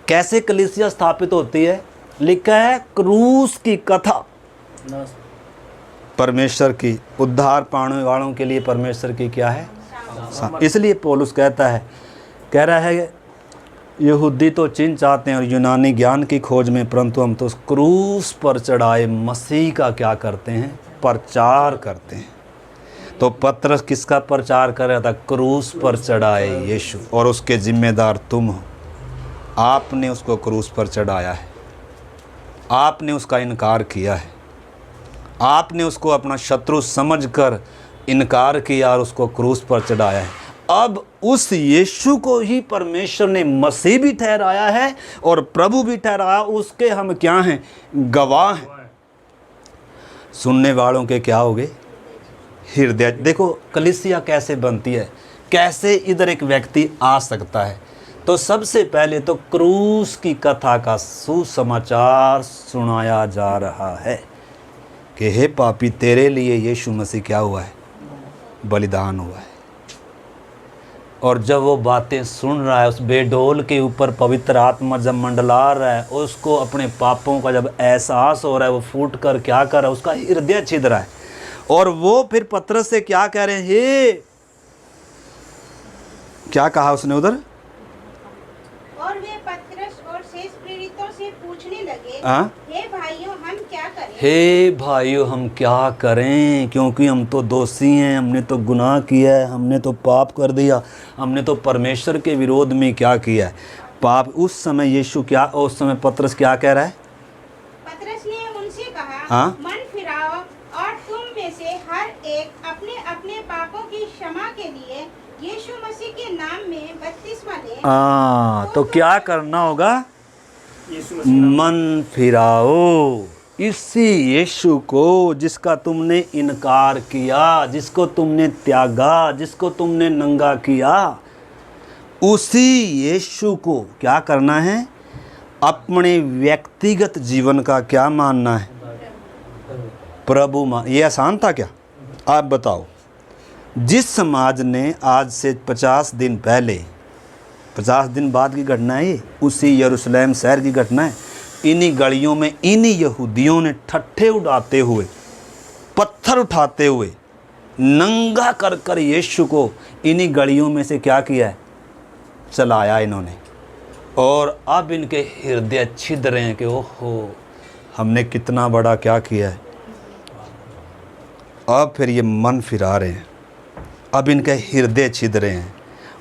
[SPEAKER 1] कैसे कलीसिया स्थापित होती है? लिखा है क्रूस की कथा, परमेश्वर की उद्धार पाने वालों के लिए परमेश्वर की क्या है? इसलिए पौलुस कहता है, कह रहा है यहूदी तो चिन्ह चाहते हैं और यूनानी ज्ञान की खोज में, परंतु हम तो क्रूस पर चढ़ाए मसीह का क्या करते हैं? प्रचार करते हैं। तो पतरस किसका प्रचार कर रहा था? क्रूस पर चढ़ाए यीशु, और उसके जिम्मेदार तुम हो। आपने उसको क्रूस पर चढ़ाया है, आपने उसका इनकार किया है, आपने उसको अपना शत्रु समझकर इनकार किया और उसको क्रूस पर चढ़ाया है। अब उस यीशु को ही परमेश्वर ने मसीह भी ठहराया है और प्रभु भी ठहराया। उसके हम क्या हैं? गवाह हैं। सुनने वालों के क्या होगे? हृदय। देखो कलीसिया कैसे बनती है, कैसे इधर एक व्यक्ति आ सकता है। तो सबसे पहले तो क्रूस की कथा का सुसमाचार सुनाया जा रहा है। कि हे पापी, तेरे लिए यीशु मसीह क्या हुआ है, बलिदान हुआ है। और जब वो बातें सुन रहा है, उस बेडोल के ऊपर पवित्र आत्मा जब मंडला रहा है, उसको अपने पापों का जब एहसास हो रहा है, वो फूट कर क्या कर रहा है, उसका हृदय छिद रहा है। और वो फिर पतरस से क्या कह रहे हैं, हे, क्या कहा उसने उधर,
[SPEAKER 2] और वे पतरस और शेष प्रेरितों से पूछने लगे, हे भाइयों हम क्या करें?
[SPEAKER 1] हे भाइयों हम क्या करें, क्योंकि हम तो दोषी हैं, हमने तो गुनाह किया है, हमने तो पाप कर दिया, हमने तो परमेश्वर के विरोध में क्या किया है, पाप। उस समय यीशु क्या, उस समय पतरस क्या कह रहा है?
[SPEAKER 2] पतरस ने उनसे कहा, मन फिराओ और तुम में से हर एक अपने अपने पापों की क्षमा के लिए यीशु मसीह के नाम में बपतिस्मा ले।
[SPEAKER 1] तो क्या करना होगा? मन फिराओ, इसी यीशु को जिसका तुमने इनकार किया, जिसको तुमने त्यागा, जिसको तुमने नंगा किया, उसी यीशु को क्या करना है? अपने व्यक्तिगत जीवन का क्या मानना है? प्रभु मान। ये आसान था क्या? आप बताओ। जिस समाज ने आज से 50 दिन पहले, 50 दिन बाद की घटना है ये, उसी यरूशलेम शहर की घटना है। इन्हीं गलियों में इन्हीं यहूदियों ने ठट्ठे उड़ाते हुए, पत्थर उठाते हुए, नंगा कर कर यीशु को इन्हीं गलियों में से क्या किया है? चलाया इन्होंने। और अब इनके हृदय छिद रहे हैं कि ओहो, हमने कितना बड़ा क्या किया है। अब फिर ये मन फिरा रहे हैं, अब इनके हृदय छिद रहे हैं।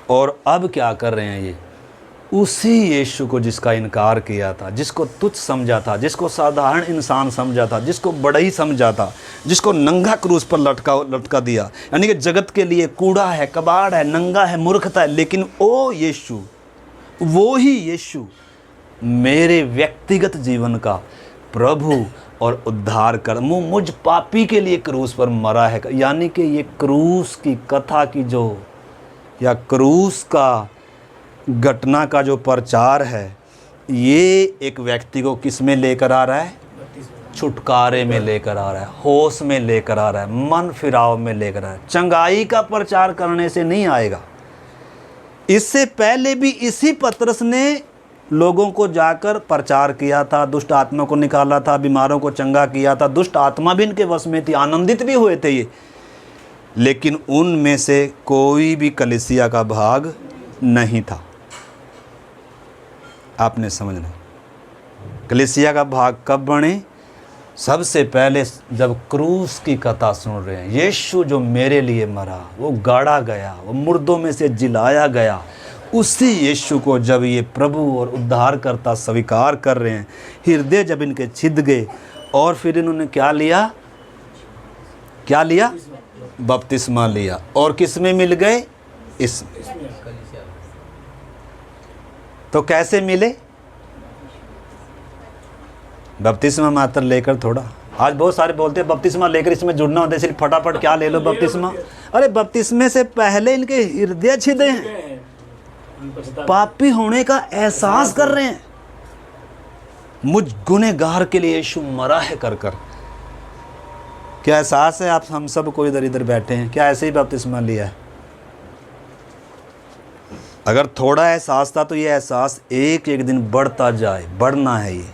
[SPEAKER 1] और अब क्या कर रहे हैं ये? उसी यीशु को जिसका इनकार किया था, जिसको तुच्छ समझा था, जिसको साधारण इंसान समझा था, जिसको बड़ा ही समझा था, जिसको नंगा क्रूस पर लटका दिया, यानी कि जगत के लिए कूड़ा है, कबाड़ है, नंगा है, मूर्खता है, लेकिन ओ यीशु, वो ही यीशु मेरे व्यक्तिगत जीवन का प्रभु और उद्धार कर, मुझ पापी के लिए क्रूस पर मरा है। यानी कि ये क्रूस की कथा की जो, या क्रूस का घटना का जो प्रचार है, ये एक व्यक्ति को किस में लेकर आ रहा है? छुटकारे में लेकर आ रहा है, होश में लेकर आ रहा है, मन फिराव में लेकर आ रहा है। चंगाई का प्रचार करने से नहीं आएगा। इससे पहले भी इसी पतरस ने लोगों को जाकर प्रचार किया था, दुष्ट आत्मा को निकाला था, बीमारों को चंगा किया था, दुष्ट आत्मा भी इनके वश में थी, आनंदित भी हुए थे ये। लेकिन उनमें से कोई भी कलीसिया का भाग नहीं था। आपने समझना, कलीसिया का भाग कब बने? सबसे पहले जब क्रूस की कथा सुन रहे हैं, यीशु जो मेरे लिए मरा, वो गाड़ा गया, वो मुर्दों में से जिलाया गया, उसी यीशु को जब ये प्रभु और उद्धार करता स्वीकार कर रहे हैं, हृदय जब इनके छिद गए, और फिर इन्होंने क्या लिया? क्या लिया? बपतिस्मा लिया। और किस में मिल गए? इसमें। तो कैसे मिले? बपतिस्मा मात्र लेकर थोड़ा। आज बहुत सारे बोलते हैं बपतिस्मा लेकर इसमें जुड़ना होता है, इसलिए फटाफट क्या ले लो बपतिस्मा। अरे बपतिस्मे से पहले इनके हृदय छिदे हैं, पापी होने का एहसास कर रहे हैं, मुझ गुनहगार के लिए यीशु मरा है कर कर। क्या एहसास है? आप हम सब को इधर इधर बैठे हैं, क्या ऐसे ही बपतिस्मा लिया है? अगर थोड़ा एहसास था तो ये एहसास एक एक दिन बढ़ता जाए, बढ़ना है। ये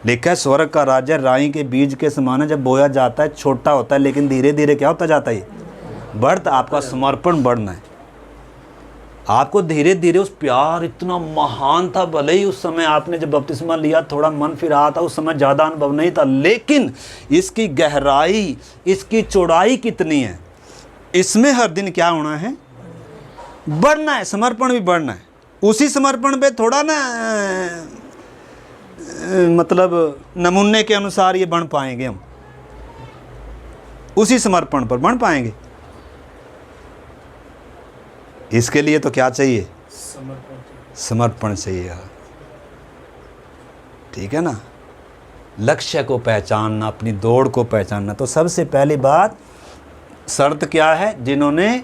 [SPEAKER 1] लिखा है स्वर्ग का राज्य राई के बीज के समान है, जब बोया जाता है छोटा होता है, लेकिन धीरे धीरे क्या होता जाता है? ये बढ़ता। आपका समर्पण बढ़ना है, आपको धीरे धीरे उस प्यार इतना महान था। भले ही उस समय आपने जब बपतिस्मा लिया थोड़ा मन फिर रहा था, उस समय ज़्यादा अनुभव नहीं था, लेकिन इसकी गहराई, इसकी चौड़ाई कितनी है, इसमें हर दिन क्या होना है? बढ़ना है। समर्पण भी बढ़ना है। उसी समर्पण पे थोड़ा ना मतलब नमूने के अनुसार ये बन पाएंगे हम, उसी समर्पण पर बन पाएंगे। इसके लिए तो क्या चाहिए? समर्पण चाहिए। ठीक है ना? लक्ष्य को पहचानना, अपनी दौड़ को पहचानना। तो सबसे पहली बात, शर्त क्या है? जिन्होंने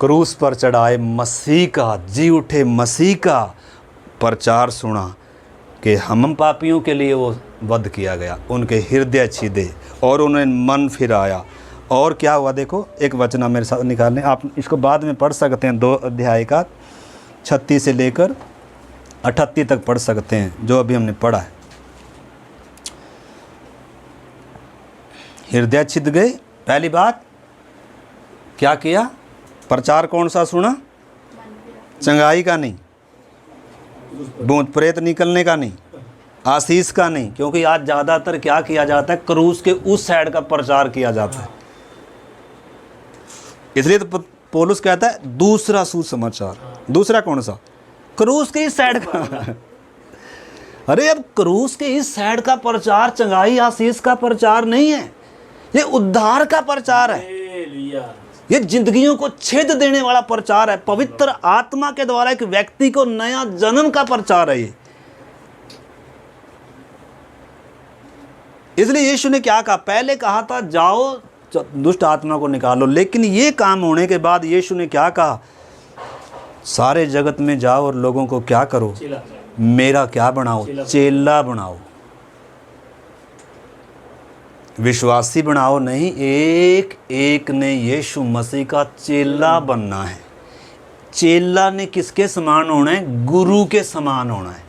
[SPEAKER 1] क्रूस पर चढ़ाए मसीह का, जी उठे मसीह का प्रचार सुना कि हम पापियों के लिए वो वध किया गया, उनके हृदय छिदे और उन्हें मन फिराया। और क्या हुआ देखो, एक वचन मेरे साथ निकालने, आप इसको बाद में पढ़ सकते हैं, 2 अध्याय का 36 से लेकर 38 तक पढ़ सकते हैं, जो अभी हमने पढ़ा है। हृदय छिद गए। पहली बात क्या किया? प्रचार कौन सा सुना? चंगाई का नहीं, भूत प्रेत निकलने का नहीं, आशीष का नहीं, क्योंकि आज ज़्यादातर क्या किया जाता है, क्रूस के उस साइड का प्रचार किया जाता है। इसलिए तो पौलुस कहता है दूसरा सुसमाचार। दूसरा कौन सा? क्रूस के इस साइड का। अरे अब क्रूस के इस साइड का प्रचार चंगाई आशीष का प्रचार नहीं है, ये उद्धार का प्रचार है, ये जिंदगियों को छेद देने वाला प्रचार है। पवित्र आत्मा के द्वारा एक व्यक्ति को नया जन्म का प्रचार है ये। इसलिए यीशु ने क्या कहा? पहले कहा था जाओ दुष्ट आत्मा को निकालो, लेकिन ये काम होने के बाद यीशु ने क्या कहा? सारे जगत में जाओ और लोगों को क्या करो? मेरा क्या बनाओ? चेला बनाओ। विश्वासी बनाओ नहीं, एक एक ने यीशु मसीह का चेला बनना है। चेला ने किसके समान होना है? गुरु के समान होना है।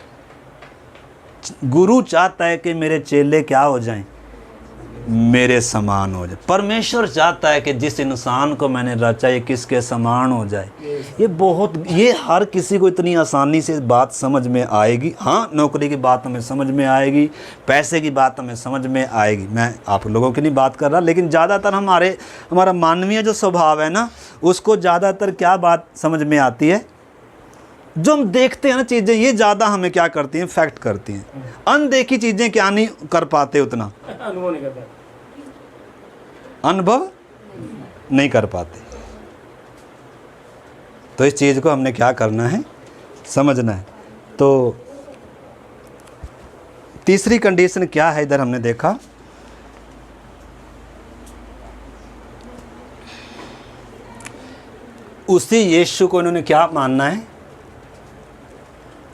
[SPEAKER 1] गुरु चाहता है कि मेरे चेले क्या हो जाएं? मेरे समान हो जाए। परमेश्वर चाहता है कि जिस इंसान को मैंने रचा ये किसके समान हो जाए। ये हर किसी को इतनी आसानी से बात समझ में आएगी। हाँ, नौकरी की बात हमें समझ में आएगी, पैसे की बात हमें समझ में आएगी, मैं आप लोगों की नहीं बात कर रहा, लेकिन ज़्यादातर हमारा मानवीय जो स्वभाव है ना, उसको ज़्यादातर क्या बात समझ में आती है? जो हम देखते हैं ना चीज़ें, ये ज़्यादा हमें क्या करती हैं? फैक्ट करती हैं। अनदेखी चीज़ें क्या नहीं कर पाते, उतना अनुभव नहीं कर पाते। तो इस चीज़ को हमने क्या करना है? समझना है। तो तीसरी कंडीशन क्या है? इधर हमने देखा उसी यीशु को इन्होंने क्या मानना है?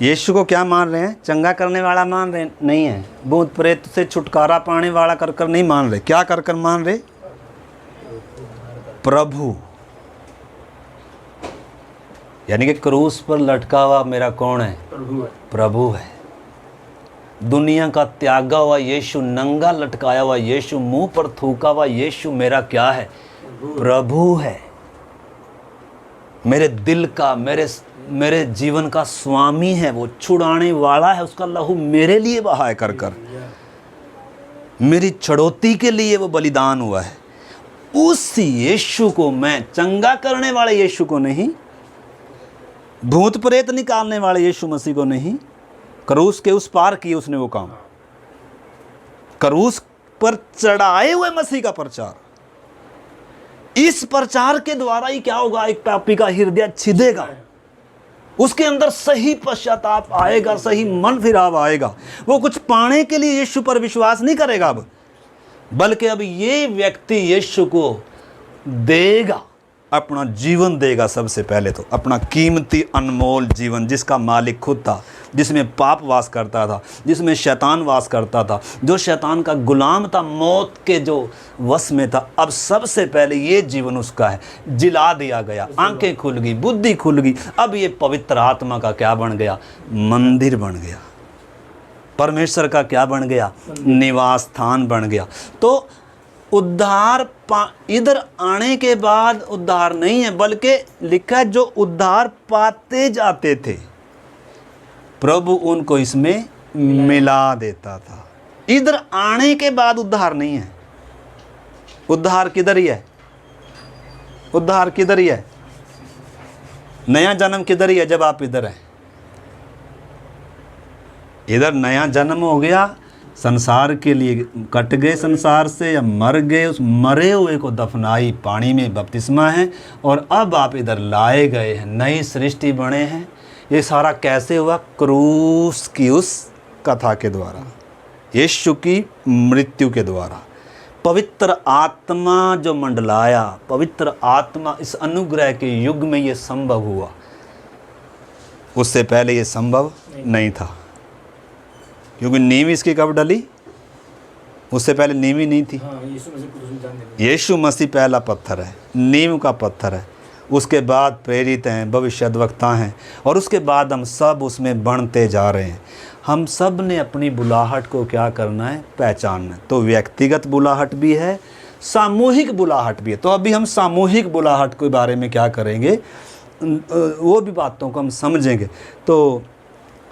[SPEAKER 1] यीशु को क्या मान रहे हैं? चंगा करने वाला मान रहे नहीं है, भूत प्रेत से छुटकारा पाने वाला कर कर नहीं मान रहे। क्या कर कर मान रहे? प्रभु। यानी कि क्रूस पर लटका हुआ मेरा कौन है? प्रभु है। दुनिया का त्यागा हुआ यीशु, नंगा लटकाया हुआ यीशु, मुंह पर थूका हुआ यीशु मेरा क्या है? प्रभु है। मेरे दिल का, मेरे जीवन का स्वामी है, वो छुड़ाने वाला है, उसका लहू मेरे लिए बहा है कर कर, मेरी छड़ौती के लिए वो बलिदान हुआ है। उस यीशु को मैं, चंगा करने वाले यीशु को नहीं, भूत प्रेत निकालने वाले यीशु मसीह को नहीं, क्रूस के उस पार किए उसने वो काम, क्रूस पर चढ़ाए हुए मसीह का प्रचार। इस प्रचार के द्वारा ही क्या होगा? एक पापी का हृदय छिदेगा, उसके अंदर सही पश्चाताप आएगा, सही मन फिराव आएगा। वो कुछ पाने के लिए यीशु पर विश्वास नहीं करेगा अब, बल्कि अब ये व्यक्ति यीशु को देगा, अपना जीवन देगा। सबसे पहले तो अपना कीमती अनमोल जीवन, जिसका मालिक खुद था, जिसमें पाप वास करता था, जिसमें शैतान वास करता था, जो शैतान का गुलाम था, मौत के जो वश में था। अब सबसे पहले ये जीवन उसका है। जिला दिया गया, आंखें खुल गई, बुद्धि खुल गई। अब ये पवित्र आत्मा का क्या बन गया? मंदिर बन गया। परमेश्वर का क्या बन गया? निवास स्थान बन गया। तो उद्धार इधर आने के बाद उद्धार नहीं है, बल्कि लिखा है जो उद्धार पाते जाते थे प्रभु उनको इसमें मिला देता था। इधर आने के बाद उद्धार नहीं है। उद्धार किधर ही है? उद्धार किधर ही है? नया जन्म किधर ही है? जब आप इधर हैं, इधर नया जन्म हो गया, संसार के लिए कट गए संसार से या मर गए, उस मरे हुए को दफनाई, पानी में बपतिस्मा है, और अब आप इधर लाए गए हैं, नई सृष्टि बने हैं। ये सारा कैसे हुआ? क्रूस की उस कथा के द्वारा, यीशु की मृत्यु के द्वारा। पवित्र आत्मा जो मंडलाया, पवित्र आत्मा, इस अनुग्रह के युग में ये संभव हुआ। उससे पहले ये संभव नहीं था, क्योंकि नींव इसकी कब डली? उससे पहले नींव ही नहीं थी।
[SPEAKER 3] हाँ,
[SPEAKER 1] यीशु मसीह पहला पत्थर है, नींव का पत्थर है। उसके बाद प्रेरित हैं, भविष्यद्वक्ता हैं, और उसके बाद हम सब उसमें बढ़ते जा रहे हैं। हम सब ने अपनी बुलाहट को क्या करना है? पहचानना है। तो व्यक्तिगत बुलाहट भी है, सामूहिक बुलाहट भी है। तो अभी हम सामूहिक बुलाहट के बारे में क्या करेंगे, वो भी बातों को हम समझेंगे। तो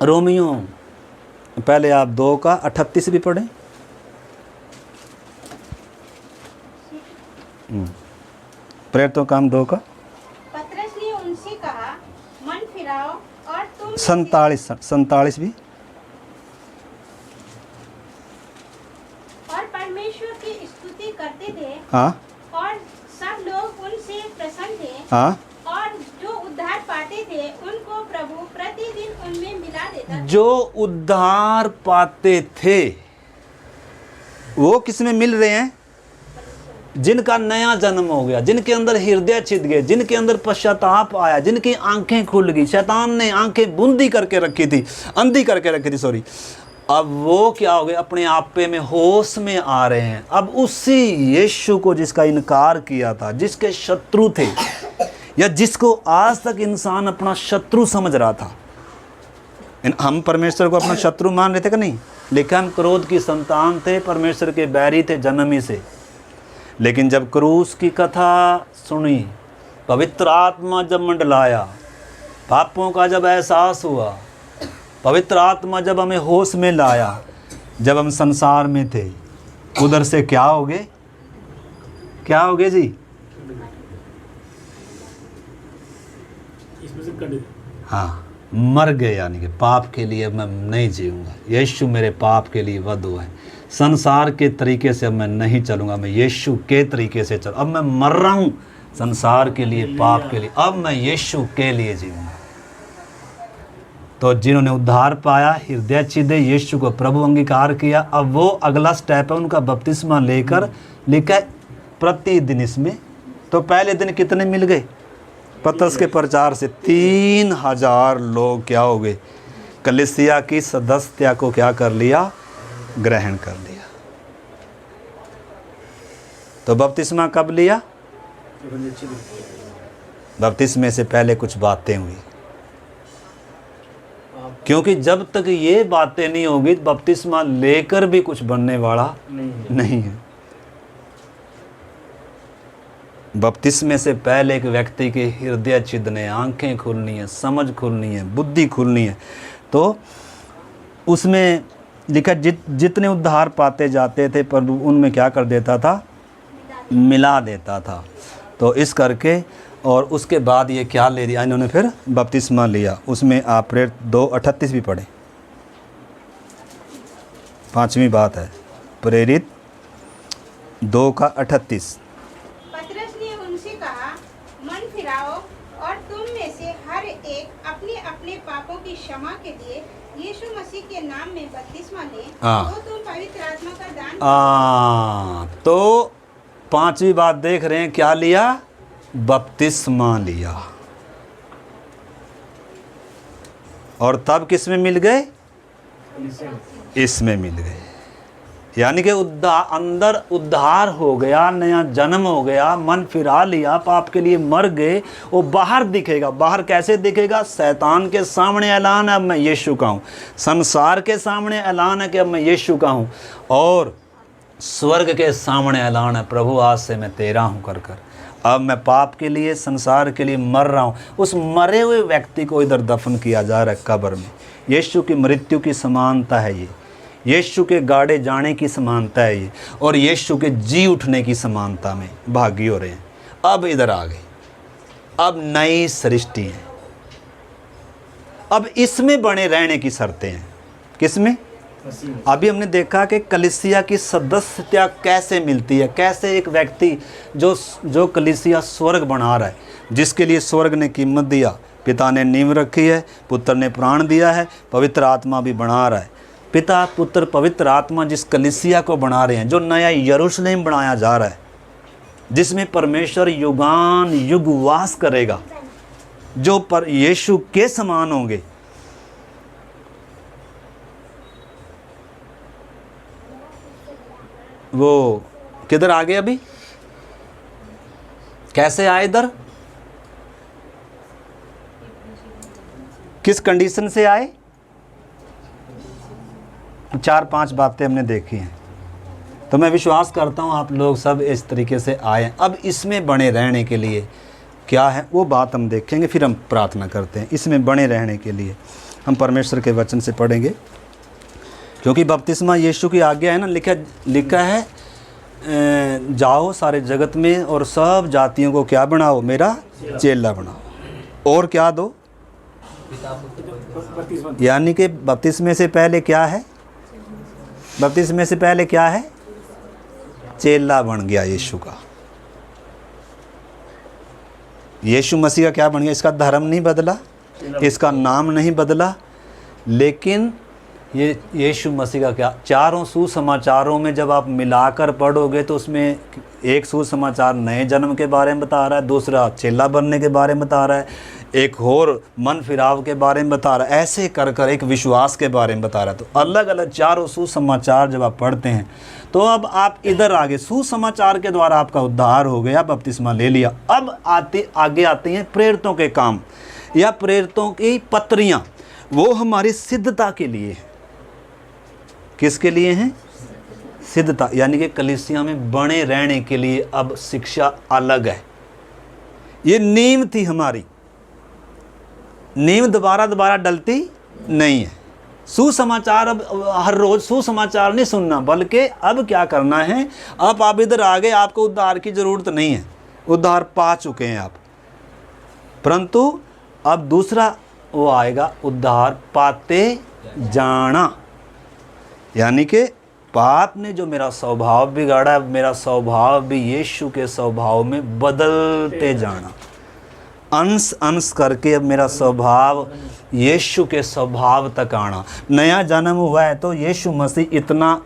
[SPEAKER 1] रोमियो पहले आप 2 का 38 भी पढ़ें। प्रेरितों काम 2 का
[SPEAKER 2] पतरस ने उनसे कहा, मन फिराओ और तुम
[SPEAKER 1] 47 भी।
[SPEAKER 2] और परमेश्वर की स्तुति करते थे।
[SPEAKER 1] हाँ
[SPEAKER 2] और सब लोग उनसे प्रसन्न थे।
[SPEAKER 1] हाँ।
[SPEAKER 2] और जो उद्धार पाते थे उनको प्रभु प्रतिदिन उनमें मिला देता था।
[SPEAKER 1] जो उद्धार पाते थे वो किस में मिल रहे हैं? जिनका नया जन्म हो गया, जिनके अंदर हृदय छिद गए, जिनके अंदर पश्चाताप आया, जिनकी आंखें खुल गई। शैतान ने आंखें बूंदी करके रखी थी, अंधी करके रखी थी, सॉरी। अब वो क्या हो गए? अपने आपे में होश में आ रहे हैं। अब उसी यीशु को जिसका इनकार किया था, जिसके शत्रु थे, या जिसको आज तक इंसान अपना शत्रु समझ रहा था। हम परमेश्वर को अपना शत्रु मान रहे थे कि नहीं? लेकिन हम क्रोध की संतान थे, परमेश्वर के बैरी थे जन्म ही से। लेकिन जब क्रूस की कथा सुनी, पवित्र आत्मा जब मंडलाया, पापों का जब एहसास हुआ, पवित्र आत्मा जब हमें होश में लाया, जब हम संसार में थे, उधर से क्या हो गए? क्या हो गए जी?
[SPEAKER 3] इसमें से कट गए।
[SPEAKER 1] हाँ, मर गए। यानी कि पाप के लिए मैं नहीं जीऊँगा, यीशु मेरे पाप के लिए वध हुआ है। संसार के तरीके से अब मैं नहीं चलूँगा, मैं यीशु के तरीके से चल। अब मैं मर रहा हूँ संसार के लिए, पाप के लिए, अब मैं यीशु के लिए जीऊँगा। तो जिन्होंने उद्धार पाया, हृदय छिदे, यीशु को प्रभु अंगीकार किया, अब वो अगला स्टेप है उनका बपतिस्मा लेकर लिखा है प्रतिदिन इसमें। तो पहले दिन कितने मिल गए? पतरस के प्रचार से 3000 लोग क्या हो गए? कलीसिया की सदस्यता को क्या कर लिया? ग्रहण कर लिया। तो बपतिस्मा कब लिया? बपतिस्मे से पहले कुछ बातें हुई, क्योंकि जब तक ये बातें नहीं होगी बपतिस्मा लेकर भी कुछ बनने वाला नहीं है। बपतिस्मे से पहले एक व्यक्ति के हृदय छिदने, आंखें खुलनी है, समझ खुलनी है, बुद्धि खुलनी है। तो उसमें लिखा जितने उद्धार पाते जाते थे प्रभु उनमें क्या कर देता था? मिला देता था। तो इस करके, और उसके बाद ये क्या ले लिया इन्होंने? फिर बपतिस्मा लिया। उसमें आप प्रेरित 2:38 भी पढ़े। 5वीं बात है प्रेरित 2:38।
[SPEAKER 2] पतरस ने उनसे कहा, मन फिराओ और तुम में से हर एक अपने अपने पापों की क्षमा के लिए यीशु मसीह के नाम में बपतिस्मा ले, तो तुम पवित्र आत्मा का दान।
[SPEAKER 1] तो 5वीं बात देख रहे हैं, क्या लिया? बपतिस्मा लिया। और तब किस में मिल गए? इसमें मिल गए। यानी कि अंदर उद्धार हो गया, नया जन्म हो गया, मन फिरा लिया, पाप के लिए मर गए। वो बाहर दिखेगा। बाहर कैसे दिखेगा? शैतान के सामने ऐलान है अब मैं यीशु का हूँ, संसार के सामने ऐलान है कि अब मैं यीशु का हूँ, और स्वर्ग के सामने ऐलान है प्रभु आज से मैं तेरा हूँ कर कर। अब मैं पाप के लिए, संसार के लिए मर रहा हूँ। उस मरे हुए व्यक्ति को इधर दफन किया जा रहा है कब्र में। यीशु की मृत्यु की समानता है ये, यीशु के गाड़े जाने की समानता है ये, और यीशु के जी उठने की समानता में भागी हो रहे हैं। अब इधर आ गए, अब नई सृष्टि है। अब इसमें बने रहने की शर्तें हैं। किसमें? अभी हमने देखा कि कलीसिया की सदस्यता कैसे मिलती है, कैसे एक व्यक्ति जो कलीसिया स्वर्ग बना रहा है, जिसके लिए स्वर्ग ने कीमत दिया, पिता ने नींव रखी है, पुत्र ने प्राण दिया है, पवित्र आत्मा भी बना रहा है। पिता, पुत्र, पवित्र आत्मा जिस कलीसिया को बना रहे हैं, जो नया यरूशलेम बनाया जा रहा है, जिसमें परमेश्वर युगान युग वास करेगा, जो पर यीशु के समान होंगे। वो किधर आ गए अभी, कैसे आए इधर, किस कंडीशन से आए? 4-5 बातें हमने देखी हैं। तो मैं विश्वास करता हूँ आप लोग सब इस तरीके से आए। अब इसमें बने रहने के लिए क्या है वो बात हम देखेंगे, फिर हम प्रार्थना करते हैं। इसमें बने रहने के लिए हम परमेश्वर के वचन से पढ़ेंगे, क्योंकि बपतिस्मा यीशु की आज्ञा है ना, लिखा है जाओ सारे जगत में और सब जातियों को क्या बनाओ, मेरा चेला बनाओ। और क्या दो, यानी कि बपतिस्मे से पहले क्या है, बपतिस्मे से पहले क्या है, चेला बन गया यीशु का। यीशु मसीह का क्या बन गया, इसका धर्म नहीं बदला, इसका नाम नहीं बदला, लेकिन ये यीशु मसीह का क्या, चारों सुसमाचारों में जब आप मिलाकर पढ़ोगे तो उसमें एक सुसमाचार नए जन्म के बारे में बता रहा है, दूसरा चेला बनने के बारे में बता रहा है, एक और मन फिराव के बारे में बता रहा है, ऐसे कर कर एक विश्वास के बारे में बता रहा है। तो अलग अलग चारों सुसमाचार जब आप पढ़ते हैं तो अब आप इधर आगे सुसमाचार के द्वारा आपका उद्धार हो गया, बपतिस्मा ले लिया। अब आगे आते हैं प्रेरितों के काम या प्रेरितों की पत्रियाँ, वो हमारी सिद्धता के लिए है। किसके लिए हैं, सिद्धता, यानी कि कलीसिया में बने रहने के लिए। अब शिक्षा अलग है, ये नींव थी हमारी, नींव दोबारा डलती नहीं है। सुसमाचार अब हर रोज सुसमाचार नहीं सुनना, बल्कि अब क्या करना है, अब आप इधर आ गए, आपको उद्धार की जरूरत नहीं है, उद्धार पा चुके हैं आप, परंतु अब दूसरा वो आएगा, उद्धार पाते जाना। यानी कि पाप ने जो मेरा स्वभाव बिगाड़ा, मेरा स्वभाव भी यीशु के स्वभाव में बदलते जाना, अंश अंश करके अब मेरा स्वभाव यीशु के स्वभाव तक आना। नया जन्म हुआ है तो यीशु मसीह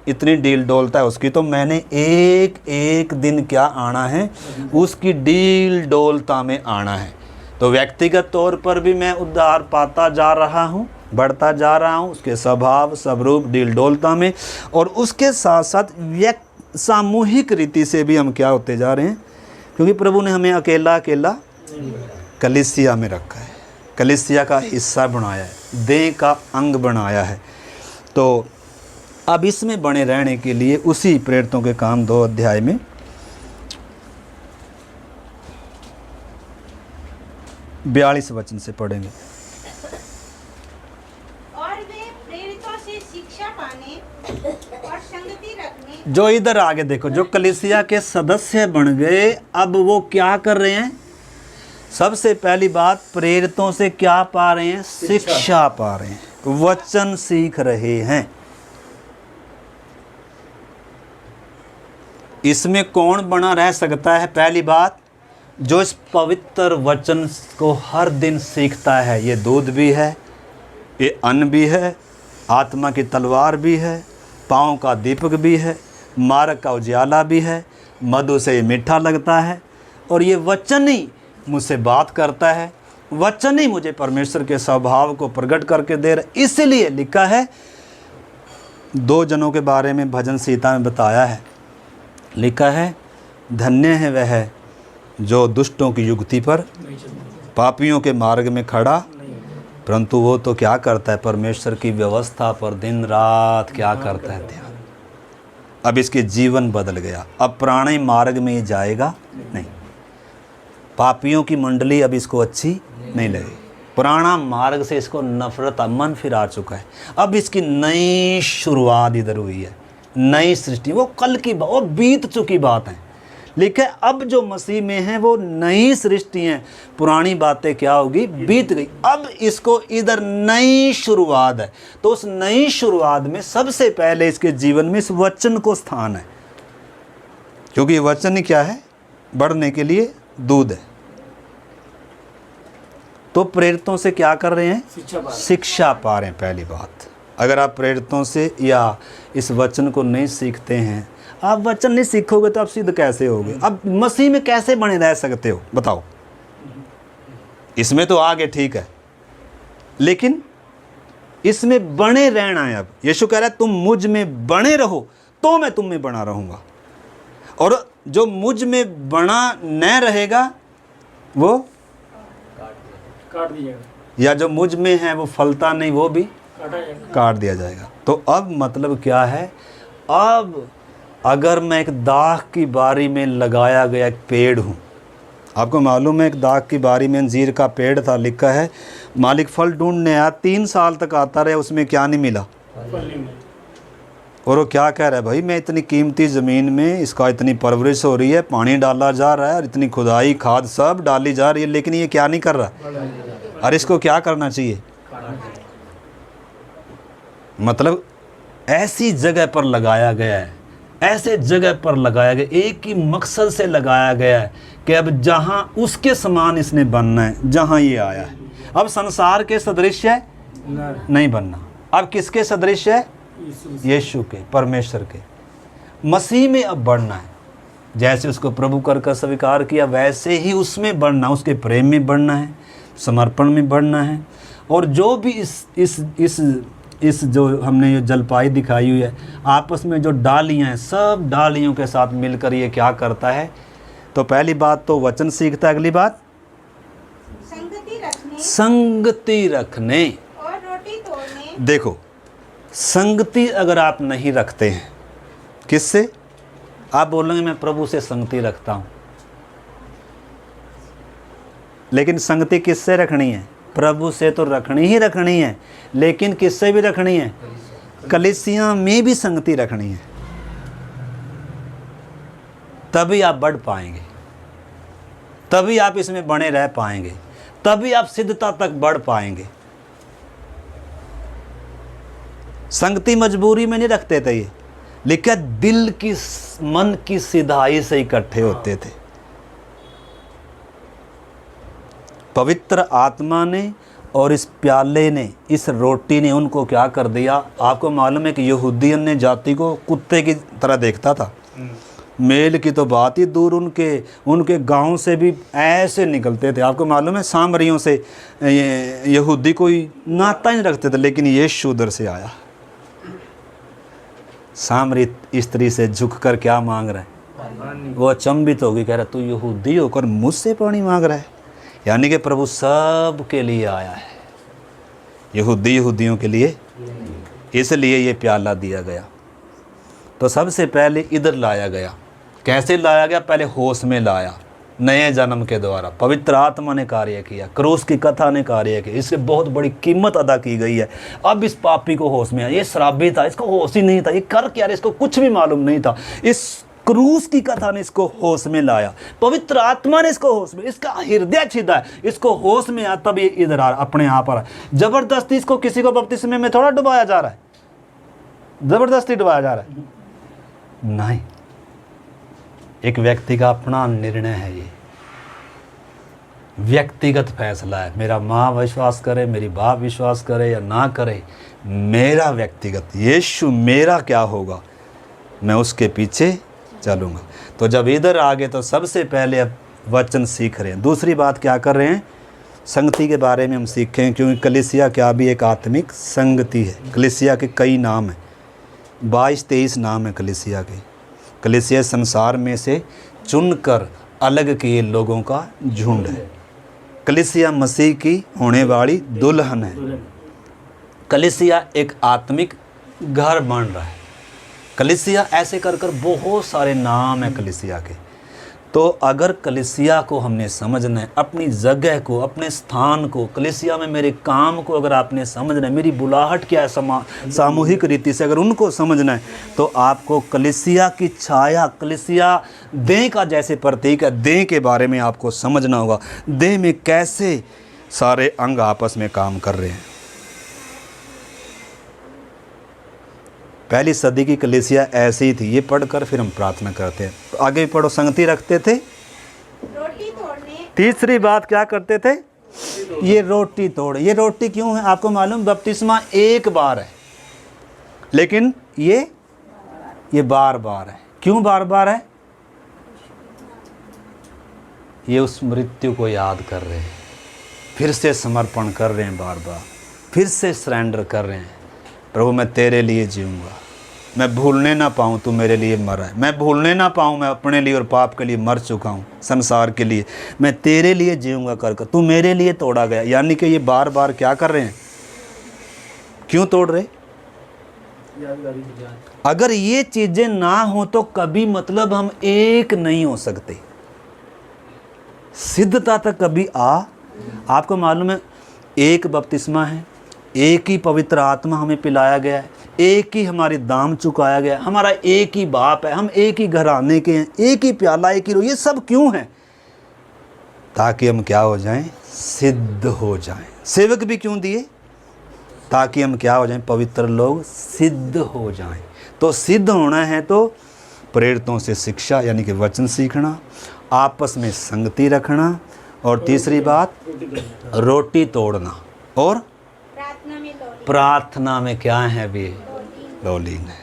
[SPEAKER 1] इतनी डील डोलता है उसकी, तो मैंने एक एक दिन क्या आना है, उसकी डील डोलता में आना है। तो व्यक्तिगत तौर पर भी मैं उद्धार पाता जा रहा हूँ, बढ़ता जा रहा हूँ उसके स्वभाव स्वरूप डील डोलता में, और उसके साथ साथ सामूहिक रीति से भी हम क्या होते जा रहे हैं, क्योंकि प्रभु ने हमें अकेला अकेला कलीसिया में रखा है, कलीसिया का हिस्सा बनाया है, देह का अंग बनाया है। तो अब इसमें बने रहने के लिए उसी प्रेरितों के काम 2 अध्याय में 42 वचन से पढ़ेंगे।
[SPEAKER 2] और वे प्रेरितों से शिक्षा पाने और संगति रखने।
[SPEAKER 1] जो इधर आगे देखो, जो कलीसिया के सदस्य बन गए, अब वो क्या कर रहे हैं, सबसे पहली बात प्रेरितों से क्या पा रहे हैं, शिक्षा पा रहे हैं, वचन सीख रहे हैं। इसमें कौन बना रह सकता है, पहली बात जो इस पवित्र वचन को हर दिन सीखता है। ये दूध भी है, ये अन्न भी है, आत्मा की तलवार भी है, पाँव का दीपक भी है, मार्ग का उजाला भी है, मधु से ये मीठा लगता है, और ये वचन ही मुझसे बात करता है, वचन ही मुझे परमेश्वर के स्वभाव को प्रकट करके दे रहा है। इसलिए लिखा है, 2 जनों के बारे में भजन संहिता में बताया है, लिखा है, धन्य है वह जो दुष्टों की युक्ति पर, पापियों के मार्ग में खड़ा, परंतु वो तो क्या करता है, परमेश्वर की व्यवस्था पर दिन रात क्या करता है, ध्यान। अब इसके जीवन बदल गया, अब पुराने मार्ग में ये जाएगा नहीं, पापियों की मंडली अब इसको अच्छी नहीं लगी, पुराना मार्ग से इसको नफरत, मन फिरा चुका है। अब इसकी नई शुरुआत इधर हुई है, नई सृष्टि, वो कल की वो बीत चुकी बात है। लिखा है अब जो मसीह में है वो नई सृष्टि है, पुरानी बातें क्या होगी, बीत गई, अब इसको इधर नई शुरुआत है। तो उस नई शुरुआत में सबसे पहले इसके जीवन में इस वचन को स्थान है, क्योंकि ये वचन ही क्या है, बढ़ने के लिए दूध है। तो प्रेरितों से क्या कर रहे हैं, शिक्षा पा रहे हैं। पहली बात, अगर आप प्रेरितों से या इस वचन को नहीं सीखते हैं, आप वचन नहीं सीखोगे तो आप सिद्ध कैसे होगे, अब मसीह में कैसे बने रह सकते हो, बताओ। इसमें तो आगे ठीक है, लेकिन इसमें बने रहना है। अब यीशु कह रहा है तुम मुझ में बने रहो तो मैं तुम में बना रहूंगा। और जो मुझ में बना न रहेगा वो
[SPEAKER 3] काट दिया जाएगा,
[SPEAKER 1] या जो मुझ में है वो फलता नहीं वो भी
[SPEAKER 3] काटा जाएगा।
[SPEAKER 1] काट दिया जाएगा। तो अब मतलब क्या है, अब अगर मैं एक दाख की बारी में लगाया गया एक पेड़ हूँ, आपको मालूम है एक दाख की बारी में अंजीर का पेड़ था, लिखा है मालिक फल ढूंढने आया, 3 साल तक आता रहा, उसमें क्या नहीं मिला। और वो क्या कह रहा है, भाई मैं इतनी कीमती ज़मीन में इसका इतनी परवरिश हो रही है, पानी डाला जा रहा है और इतनी खुदाई खाद सब डाली जा रही है, लेकिन ये क्या नहीं कर रहा। और इसको क्या करना चाहिए, मतलब ऐसी जगह पर लगाया गया है, ऐसे जगह पर लगाया गया, एक ही मकसद से लगाया गया है कि अब जहाँ उसके समान इसने बनना है, जहाँ ये आया है। अब संसार के सदृश है नहीं बनना, अब किसके सदृश है, यीशु के, परमेश्वर के, मसीह में अब बढ़ना है। जैसे उसको प्रभु कर स्वीकार किया वैसे ही उसमें बढ़ना, उसके प्रेम में बढ़ना है, समर्पण में बढ़ना है। और जो भी इस जो हमने ये जलपाई दिखाई हुई है, आपस में जो डालियाँ हैं, सब डालियों के साथ मिलकर ये क्या करता है। तो पहली बात तो वचन सीखता है, अगली बात संगति रखने
[SPEAKER 2] और रोटी तोड़ने।
[SPEAKER 1] देखो, संगति अगर आप नहीं रखते हैं, किससे आप बोलेंगे मैं प्रभु से संगति रखता हूँ, लेकिन संगति किससे रखनी है, प्रभु से तो रखनी ही रखनी है, लेकिन किससे भी रखनी है, कलीसिया में भी संगति रखनी है। तभी आप बढ़ पाएंगे, तभी आप इसमें बने रह पाएंगे, तभी आप सिद्धता तक बढ़ पाएंगे। संगति मजबूरी में नहीं रखते थे, ये लिखा दिल की मन की सिधाई से इकट्ठे होते थे। पवित्र आत्मा ने और इस प्याले ने, इस रोटी ने उनको क्या कर दिया। आपको मालूम है कि यहूदी अन्य जाति को कुत्ते की तरह देखता था। मेल की तो बात ही दूर, उनके गांव से भी ऐसे निकलते थे। आपको मालूम है सामरियों से यहूदी कोई नाता ही नहीं रखते थे, लेकिन यीशु उधर से आया, सामरी स्त्री से झुककर क्या मांग रहा है, वो अचंभित होगी, कह रहा तू यहूदी होकर मुझसे पानी मांग रहा है। यानी कि प्रभु सब के लिए आया है, यहूदियों के लिए, इसलिए ये प्याला दिया गया। तो सबसे पहले इधर लाया गया। कैसे लाया गया, पहले होश में लाया, नए जन्म के द्वारा पवित्र आत्मा ने कार्य किया, क्रूस की कथा ने कार्य किया, इससे बहुत बड़ी कीमत अदा की गई है। अब इस पापी को होश में आया, ये शराबी था, इसको होश ही नहीं था, ये कर क्या, इसको कुछ भी मालूम नहीं था। इस क्रूस की कथा ने इसको होश में लाया, पवित्र आत्मा ने इसको होश में, इसका हृदय छिदा है, इसको होश में आया, तब ये इधर आ अपने आप आ रहा है। जबरदस्ती इसको किसी को बपतिस्मे में थोड़ा डुबाया जा रहा है, जबरदस्ती डुबाया जा रहा है नहीं, एक व्यक्ति का अपना निर्णय है, ये व्यक्तिगत फैसला है। मेरा माँ विश्वास करे, मेरी बाप विश्वास करे या ना करे, मेरा व्यक्तिगत, यीशु मेरा क्या होगा, मैं उसके पीछे चलूँगा। तो जब इधर आ गए तो सबसे पहले अब वचन सीख रहे हैं। दूसरी बात क्या कर रहे हैं, संगति के बारे में हम सीखें, क्योंकि कलीसिया क्या भी एक आत्मिक संगति है। कलीसिया के कई नाम हैं, 22-23 नाम है कलीसिया के। कलीसिया संसार में से चुनकर अलग किए लोगों का झुंड है। कलीसिया मसीह की होने वाली दुल्हन है। कलीसिया एक आत्मिक घर बन रहा है। कलीसिया ऐसे कर कर बहुत सारे नाम है कलीसिया के। तो अगर कलीसिया को हमने समझना है, अपनी जगह को, अपने स्थान को, कलीसिया में मेरे काम को अगर आपने समझना है, मेरी बुलाहट क्या है सामूहिक रीति से अगर उनको समझना है, तो आपको कलीसिया की छाया, कलीसिया देह का जैसे प्रतीक है, देह के बारे में आपको समझना होगा। देह में कैसे सारे अंग आपस में काम कर रहे हैं। पहली सदी की कलीसिया ऐसी ही थी। ये पढ़कर फिर हम प्रार्थना करते हैं। तो आगे भी पढ़ो। संगति रखते थे,
[SPEAKER 2] रोटी तोड़ने।
[SPEAKER 1] तीसरी बात क्या करते थे, ये रोटी तोड़। ये रोटी क्यों है आपको मालूम, बपतिस्मा एक बार है, लेकिन ये बार बार है। क्यों बार बार है, ये उस मृत्यु को याद कर रहे हैं, फिर से समर्पण कर रहे हैं, बार बार फिर से सरेंडर कर रहे हैं। प्रभु मैं तेरे लिए जीऊँगा, मैं भूलने ना पाऊँ तू मेरे लिए मरा है, मैं भूलने ना पाऊँ मैं अपने लिए और पाप के लिए मर चुका हूँ, संसार के लिए मैं तेरे लिए जीऊँगा कर कर, तू मेरे लिए तोड़ा गया। यानी कि ये बार बार क्या कर रहे हैं, क्यों तोड़ रहे? अगर ये चीज़ें ना हो तो कभी मतलब हम एक नहीं हो सकते, सिद्धता तक कभी आपको मालूम है, एक बपतिस्मा है, एक ही पवित्र आत्मा हमें पिलाया गया है, एक ही हमारी दाम चुकाया गया, हमारा एक ही बाप है, हम एक ही घराने के हैं, एक ही प्याला, एक ही रूह। ये सब क्यों है? ताकि हम क्या हो जाएं, सिद्ध हो जाएं। सेवक भी क्यों दिए? ताकि हम क्या हो जाएं, पवित्र लोग सिद्ध हो जाएं। तो सिद्ध होना है तो प्रेरितों से शिक्षा यानी कि वचन सीखना, आपस में संगति रखना, और तीसरी बात रोटी तोड़ना, और प्रार्थना में क्या है भी, लोलीन है।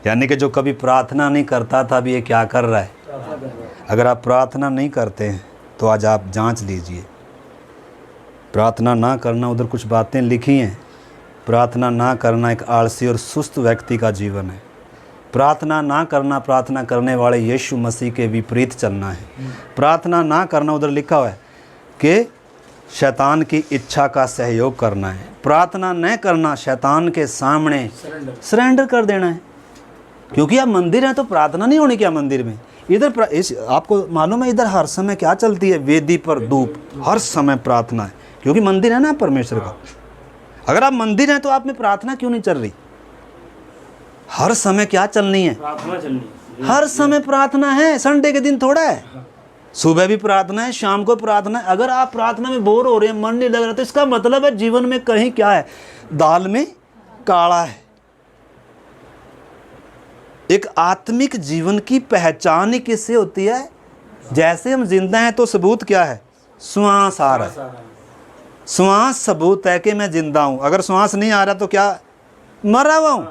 [SPEAKER 1] यानी कि जो कभी प्रार्थना नहीं करता था अभी ये क्या कर रहा है? अगर आप प्रार्थना नहीं करते हैं तो आज आप जांच लीजिए। प्रार्थना ना करना, उधर कुछ बातें लिखी हैं, प्रार्थना ना करना एक आलसी और सुस्त व्यक्ति का जीवन है। प्रार्थना ना करना, प्रार्थना करने वाले यीशु मसीह के विपरीत चलना है। प्रार्थना ना करना, उधर लिखा हुआ है कि शैतान की इच्छा का सहयोग करना है। प्रार्थना न करना, शैतान के सामने सरेंडर कर देना है। क्योंकि आप मंदिर हैं तो प्रार्थना नहीं होनी क्या मंदिर में? इधर आपको मालूम है इधर हर समय क्या चलती है, वेदी पर धूप, हर समय प्रार्थना है, क्योंकि मंदिर है ना परमेश्वर का। अगर आप मंदिर हैं तो आप में प्रार्थना क्यों नहीं चल रही? हर समय क्या चलनी है?
[SPEAKER 3] प्रार्थना चलनी है।
[SPEAKER 1] हर समय प्रार्थना है, संडे के दिन थोड़ा है। सुबह भी प्रार्थना है, शाम को प्रार्थना है। अगर आप प्रार्थना में बोर हो रहे हैं, मन नहीं लग रहा, तो इसका मतलब है जीवन में कहीं क्या है, दाल में काला है। एक आत्मिक जीवन की पहचान ही किससे होती है? जैसे हम जिंदा हैं तो सबूत क्या है? श्वास आ रहा है। श्वास सबूत है कि मैं जिंदा हूं। अगर श्वास नहीं आ रहा तो क्या, मरा हुआ हूं।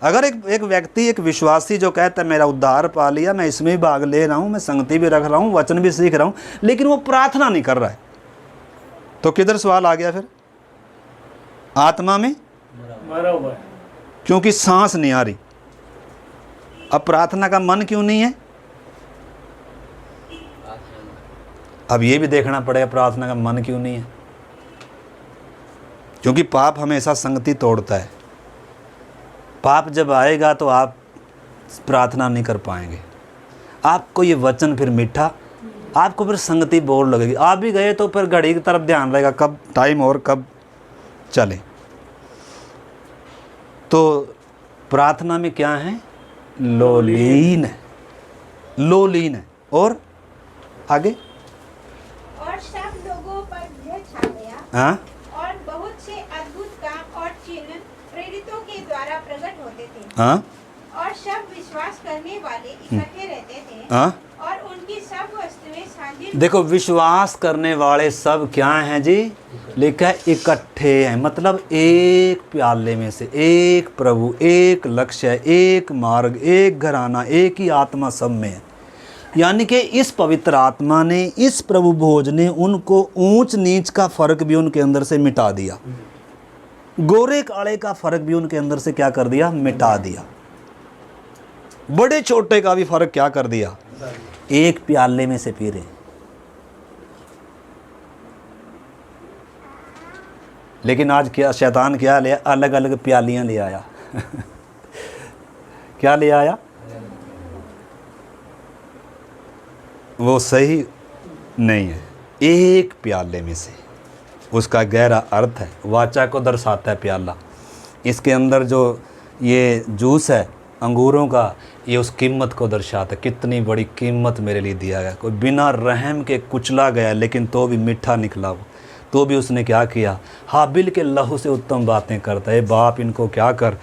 [SPEAKER 1] अगर एक व्यक्ति, एक विश्वासी जो कहता है मेरा उद्धार पा लिया, मैं इसमें भी भाग ले रहा हूँ, मैं संगति भी रख रहा हूँ, वचन भी सीख रहा हूँ, लेकिन वो प्रार्थना नहीं कर रहा है, तो किधर सवाल आ गया फिर? आत्मा में
[SPEAKER 3] मरा हुआ है,
[SPEAKER 1] क्योंकि सांस नहीं आ रही। अब प्रार्थना का मन क्यों नहीं है? अब ये भी देखना पड़ेगा प्रार्थना का मन क्यों नहीं है। क्योंकि पाप हमेशा संगति तोड़ता है। पाप जब आएगा तो आप प्रार्थना नहीं कर पाएंगे। आपको ये वचन फिर मीठा, आपको फिर संगति बोर लगेगी। आप भी गए तो फिर घड़ी की तरफ ध्यान रहेगा, कब टाइम और कब चले। तो प्रार्थना में क्या है? लोलीन है, लोलीन है। और आगे,
[SPEAKER 2] और सब लोगों पर भय छा गया।
[SPEAKER 1] हाँ,
[SPEAKER 2] और बहुत से अद्भुत काम और चिन्ह प्रेरितों के द्वारा प्रकट होते थे।
[SPEAKER 1] हाँ,
[SPEAKER 2] और सब विश्वास करने वाले इकट्ठे रहते थे।
[SPEAKER 1] हाँ।
[SPEAKER 2] और उनकी सब वस्तुएं साझी।
[SPEAKER 1] देखो, विश्वास करने वाले सब क्या हैं जी? लिखा है इकट्ठे हैं, मतलब एक प्याले में से, एक प्रभु, एक लक्ष्य, एक मार्ग, एक घराना, एक ही आत्मा सब में है। यानी कि इस पवित्र आत्मा ने, इस प्रभु भोज ने उनको ऊंच नीच का फर्क भी उनके अंदर से मिटा दिया। गोरे काले का फर्क भी उनके अंदर से क्या कर दिया? मिटा दिया। बड़े छोटे का भी फर्क क्या कर दिया? एक प्याले में से पी रहे। लेकिन आज क्या शैतान क्या ले, अलग अलग प्यालियां ले आया। क्या ले आया? वो सही नहीं है। एक प्याले में से, उसका गहरा अर्थ है, वाचा को दर्शाता है प्याला। इसके अंदर जो ये जूस है अंगूरों का, ये उस कीमत को दर्शाता है। कितनी बड़ी कीमत मेरे लिए दिया गया। कोई बिना रहम के कुचला गया, लेकिन तो भी मीठा निकला वो। तो भी उसने क्या किया? हाबिल के लहू से उत्तम बातें करता है। बाप इनको क्या कर,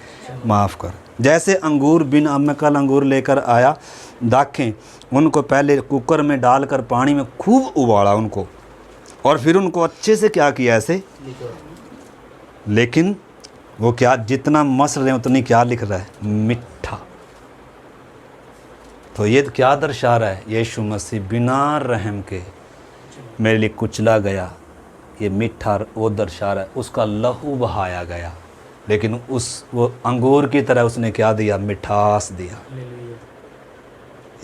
[SPEAKER 1] माफ़ कर। जैसे अंगूर, बिन मैं कल अंगूर लेकर आया, दाखें उनको पहले कुकर में डालकर पानी में खूब उबाला उनको, और फिर उनको अच्छे से क्या किया ऐसे, लेकिन वो क्या, जितना मस रहे उतनी क्या लिख रहा है? मिठा। तो ये क्या दर्शा रहा है? यीशु मसीह बिना रहम के मेरे लिए कुचला गया, ये मिठा वो दर्शा रहा है। उसका लहू बहाया गया, लेकिन वो अंगूर की तरह उसने क्या दिया, मिठास दिया।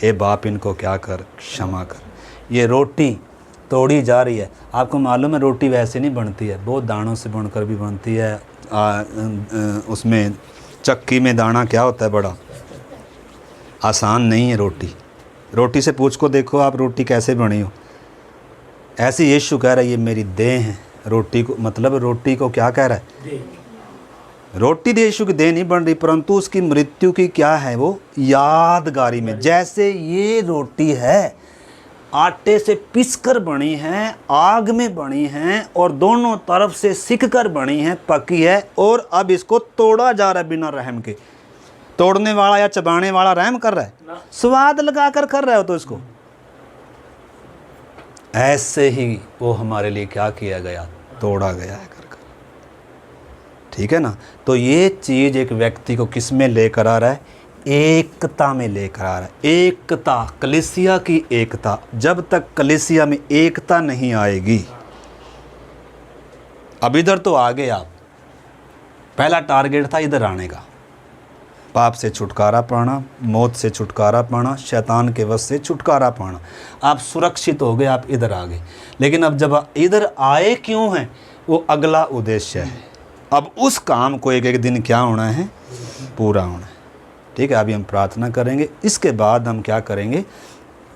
[SPEAKER 1] ए बाप इनको क्या कर, क्षमा कर। ये रोटी तोड़ी जा रही है, आपको मालूम है रोटी वैसे नहीं बनती है, बहुत दानों से बनकर भी बनती है। उसमें चक्की में दाना क्या होता है, बड़ा आसान नहीं है रोटी। रोटी से पूछ को देखो आप रोटी कैसे बनी हो। ऐसे यीशु कह रहा है ये मेरी देह है। रोटी को मतलब रोटी को क्या कह रहा है, रोटी यीशु की देह नहीं बन रही, परंतु उसकी मृत्यु की क्या है, वो यादगारी में। जैसे ये रोटी है आटे से पिसकर बनी है, आग में बनी है और दोनों तरफ से सिक कर बनी है, पकी है, और अब इसको तोड़ा जा रहा है बिना रहम के। तोड़ने वाला या चबाने वाला रहम कर रहा है, स्वाद लगा कर रहा हो तो इसको। ऐसे ही वो हमारे लिए क्या किया गया, तोड़ा गया है कर। ठीक है ना। तो ये चीज़ एक व्यक्ति को किस में लेकर आ रहा है, एकता में लेकर आ रहा है। एकता, कलीसिया की एकता। जब तक कलीसिया में एकता नहीं आएगी, अब इधर तो आ गए आप, पहला टारगेट था इधर आने का, पाप से छुटकारा पाना, मौत से छुटकारा पाना, शैतान के वश से छुटकारा पाना। आप सुरक्षित हो गए, आप इधर आ गए। लेकिन अब जब इधर आए क्यों हैं, वो अगला उद्देश्य है। अब उस काम को एक एक दिन क्या होना है, पूरा होना है। ठीक है, अभी हम प्रार्थना करेंगे, इसके बाद हम क्या करेंगे,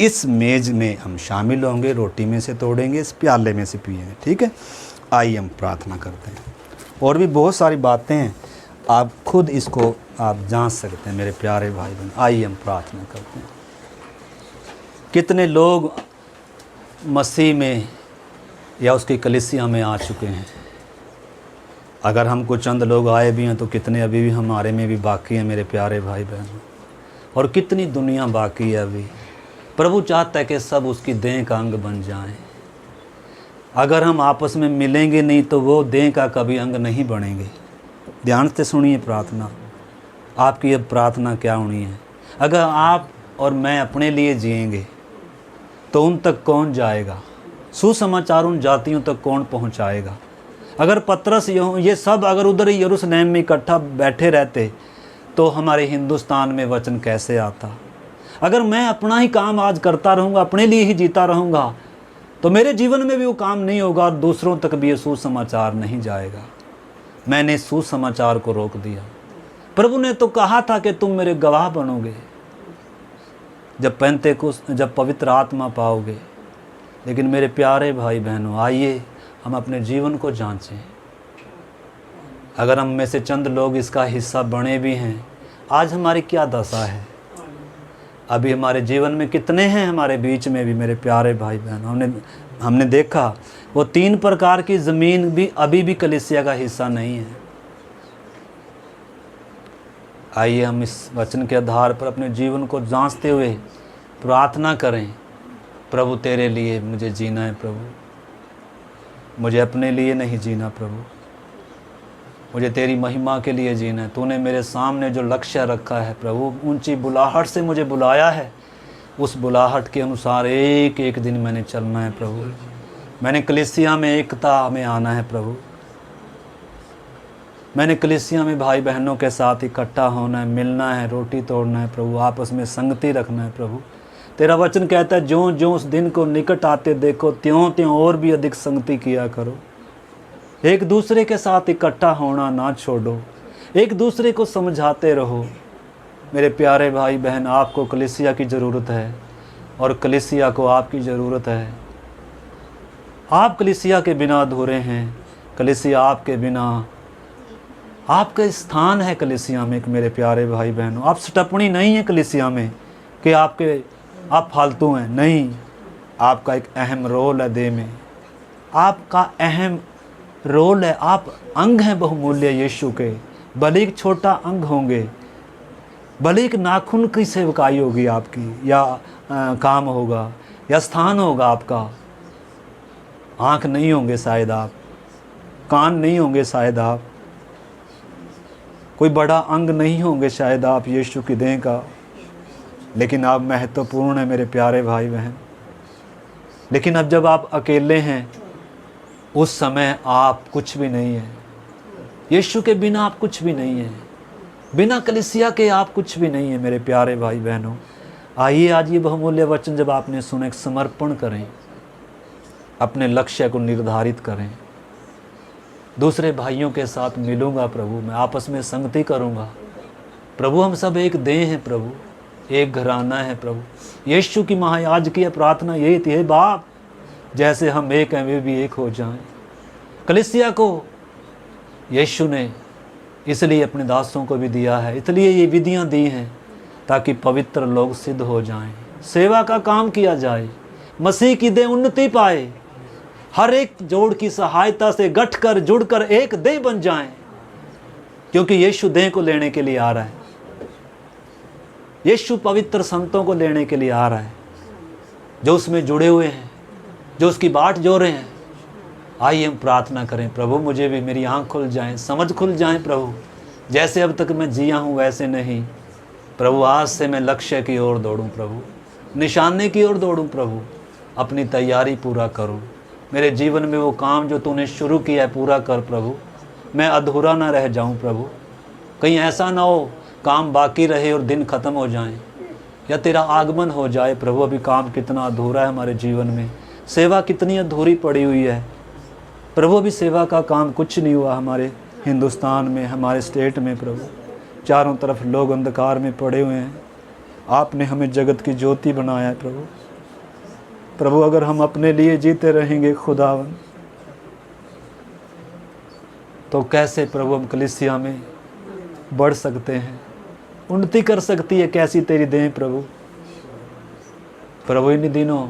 [SPEAKER 1] इस मेज़ में हम शामिल होंगे, रोटी में से तोड़ेंगे, इस प्याले में से पिएंगे। ठीक है, आइए हम प्रार्थना करते हैं। और भी बहुत सारी बातें हैं, आप खुद इसको आप जांच सकते हैं मेरे प्यारे भाई बहन। आइए हम प्रार्थना करते हैं। कितने लोग मसीह में या उसकी कलीसिया में आ चुके हैं। अगर हमको चंद लोग आए भी हैं तो कितने अभी भी हमारे में भी बाकी हैं मेरे प्यारे भाई बहन, और कितनी दुनिया बाकी है अभी। प्रभु चाहता है कि सब उसकी देह का अंग बन जाएं। अगर हम आपस में मिलेंगे नहीं तो वो देह का कभी अंग नहीं बनेंगे। ध्यान से सुनिए प्रार्थना, आपकी अब प्रार्थना क्या होनी है। अगर आप और मैं अपने लिए जिएंगे तो उन तक कौन जाएगा, सुसमाचार उन जातियों तक कौन पहुंचाएगा। अगर पतरस ये सब अगर उधर यरूशलेम में इकट्ठा बैठे रहते तो हमारे हिंदुस्तान में वचन कैसे आता। अगर मैं अपना ही काम आज करता रहूँगा, अपने लिए ही जीता रहूँगा, तो मेरे जीवन में भी वो काम नहीं होगा और दूसरों तक भी ये सुसमाचार नहीं जाएगा। मैंने सुसमाचार को रोक दिया। प्रभु ने तो कहा था कि तुम मेरे गवाह बनोगे जब पवित्र आत्मा पाओगे। लेकिन मेरे प्यारे भाई बहनों, आइए हम अपने जीवन को जांचें। अगर हम में से चंद लोग इसका हिस्सा बने भी हैं, आज हमारी क्या दशा है। अभी हमारे जीवन में कितने हैं हमारे बीच में भी मेरे प्यारे भाई बहन, हमने देखा वो 3 प्रकार की ज़मीन भी अभी भी कलीसिया का हिस्सा नहीं है। आइए हम इस वचन के आधार पर अपने जीवन को जांचते हुए प्रार्थना करें, प्रभु तेरे लिए मुझे जीना है। प्रभु मुझे अपने लिए नहीं जीना, प्रभु मुझे तेरी महिमा के लिए जीना है। तूने मेरे सामने जो लक्ष्य रखा है प्रभु, ऊंची बुलाहट से मुझे बुलाया है, उस बुलाहट के अनुसार एक एक दिन मैंने चलना है प्रभु। मैंने कलीसिया में एकता में आना है प्रभु। मैंने कलीसिया में भाई बहनों के साथ इकट्ठा होना है, मिलना है, रोटी तोड़ना है प्रभु, आपस में संगति रखना है प्रभु। तेरा वचन कहता है ज्यों ज्यों उस दिन को निकट आते देखो, त्यों त्यों और भी अधिक संगति किया करो। एक दूसरे के साथ इकट्ठा होना ना छोड़ो, एक दूसरे को समझाते रहो। मेरे प्यारे भाई बहन, आपको कलीसिया की ज़रूरत है और कलीसिया को आपकी ज़रूरत है। आप कलीसिया के बिना अधूरे हैं। कलीसिया आपके बिना, आपका स्थान है कलीसिया में मेरे प्यारे भाई बहनों। आप सटपनी नहीं है कलीसिया में कि आप फालतू हैं, नहीं। आपका एक अहम रोल है देह में, आपका अहम रोल है। आप अंग हैं बहुमूल्य यीशु के। भले एक छोटा अंग होंगे, भले एक नाखून की सेवकाई होगी आपकी, या काम होगा, या स्थान होगा आपका। आँख नहीं होंगे शायद आप, कान नहीं होंगे शायद आप, कोई बड़ा अंग नहीं होंगे शायद आप यीशु की देह का, लेकिन आप महत्वपूर्ण है मेरे प्यारे भाई बहन। लेकिन अब जब आप अकेले हैं, उस समय आप कुछ भी नहीं है। यीशु के बिना आप कुछ भी नहीं हैं, बिना कलीसिया के आप कुछ भी नहीं है। मेरे प्यारे भाई बहनों, आइए आज ये बहुमूल्य वचन जब आपने सुने, एक समर्पण करें, अपने लक्ष्य को निर्धारित करें। दूसरे भाइयों के साथ मिलूँगा प्रभु, मैं आपस में संगति करूँगा प्रभु। हम सब एक देह हैं प्रभु, एक घराना है प्रभु। यीशु की महायाज की प्रार्थना यही थी, हे बाप जैसे हम एक हैं वे भी एक हो जाएं। कलीसिया को यीशु ने इसलिए अपने दासों को भी दिया है, इसलिए ये विधियां दी हैं ताकि पवित्र लोग सिद्ध हो जाएं, सेवा का काम किया जाए, मसीह की देह उन्नति पाए, हर एक जोड़ की सहायता से गठकर जुड़कर एक देह बन जाएं, क्योंकि यीशु देह को लेने के लिए आ रहा है। यीशु पवित्र संतों को लेने के लिए आ रहा है, जो उसमें जुड़े हुए हैं, जो उसकी बाट जोड़े हैं। आइए हम प्रार्थना करें, प्रभु मुझे भी मेरी आँख खुल जाए, समझ खुल जाए प्रभु। जैसे अब तक मैं जिया हूँ वैसे नहीं प्रभु, आज से मैं लक्ष्य की ओर दौड़ूं प्रभु, निशाने की ओर दौड़ूं प्रभु, अपनी तैयारी पूरा करूं। मेरे जीवन में वो काम जो तूने शुरू किया है पूरा कर प्रभु, मैं अधूरा ना रह जाऊं प्रभु। कहीं ऐसा ना हो काम बाकी रहे और दिन ख़त्म हो जाएं, या तेरा आगमन हो जाए प्रभु। अभी काम कितना अधूरा है हमारे जीवन में, सेवा कितनी अधूरी पड़ी हुई है प्रभु। अभी सेवा का काम कुछ नहीं हुआ हमारे हिंदुस्तान में, हमारे स्टेट में प्रभु। चारों तरफ लोग अंधकार में पड़े हुए हैं, आपने हमें जगत की ज्योति बनाया है प्रभु। प्रभु अगर हम अपने लिए जीते रहेंगे खुदावन, तो कैसे प्रभु हम कलीसिया में बढ़ सकते हैं, उन्नति कर सकती है कैसी तेरी दें प्रभु। प्रभु इन दिनों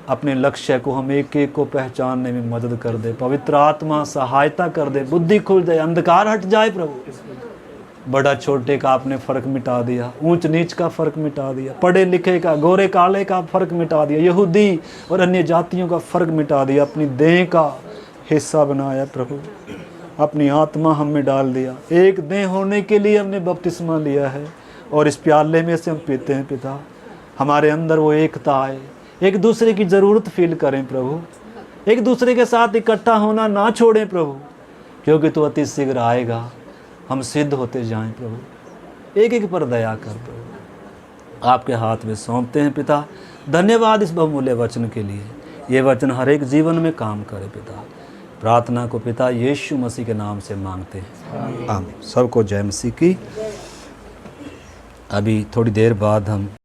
[SPEAKER 1] अपने लक्ष्य को हम एक एक को पहचानने में मदद कर दे, पवित्र आत्मा सहायता कर दे, बुद्धि खुल जाए, अंधकार हट जाए प्रभु। बड़ा छोटे का आपने फ़र्क मिटा दिया, ऊंच नीच का फ़र्क मिटा दिया, पढ़े लिखे का गोरे काले का फ़र्क मिटा दिया, यहूदी और अन्य जातियों का फ़र्क मिटा दिया, अपनी देह का हिस्सा बनाया प्रभु। अपनी आत्मा हम में डाल दिया, एक देह होने के लिए हमने बपतिस्मा लिया है और इस प्याले में से हम पीते हैं पिता। हमारे अंदर वो एकता आए, एक दूसरे की ज़रूरत फील करें प्रभु, एक दूसरे के साथ इकट्ठा होना ना छोड़ें प्रभु, क्योंकि तू अति शीघ्र आएगा। हम सिद्ध होते जाएं प्रभु, एक एक पर दया कर प्रभु। आपके हाथ में सौंपते हैं पिता। धन्यवाद इस बहुमूल्य वचन के लिए, ये वचन हर एक जीवन में काम करे पिता। प्रार्थना को पिता यीशु मसीह के नाम से मांगते हैं, आमीन। सबको जय मसीह की। अभी थोड़ी देर बाद हम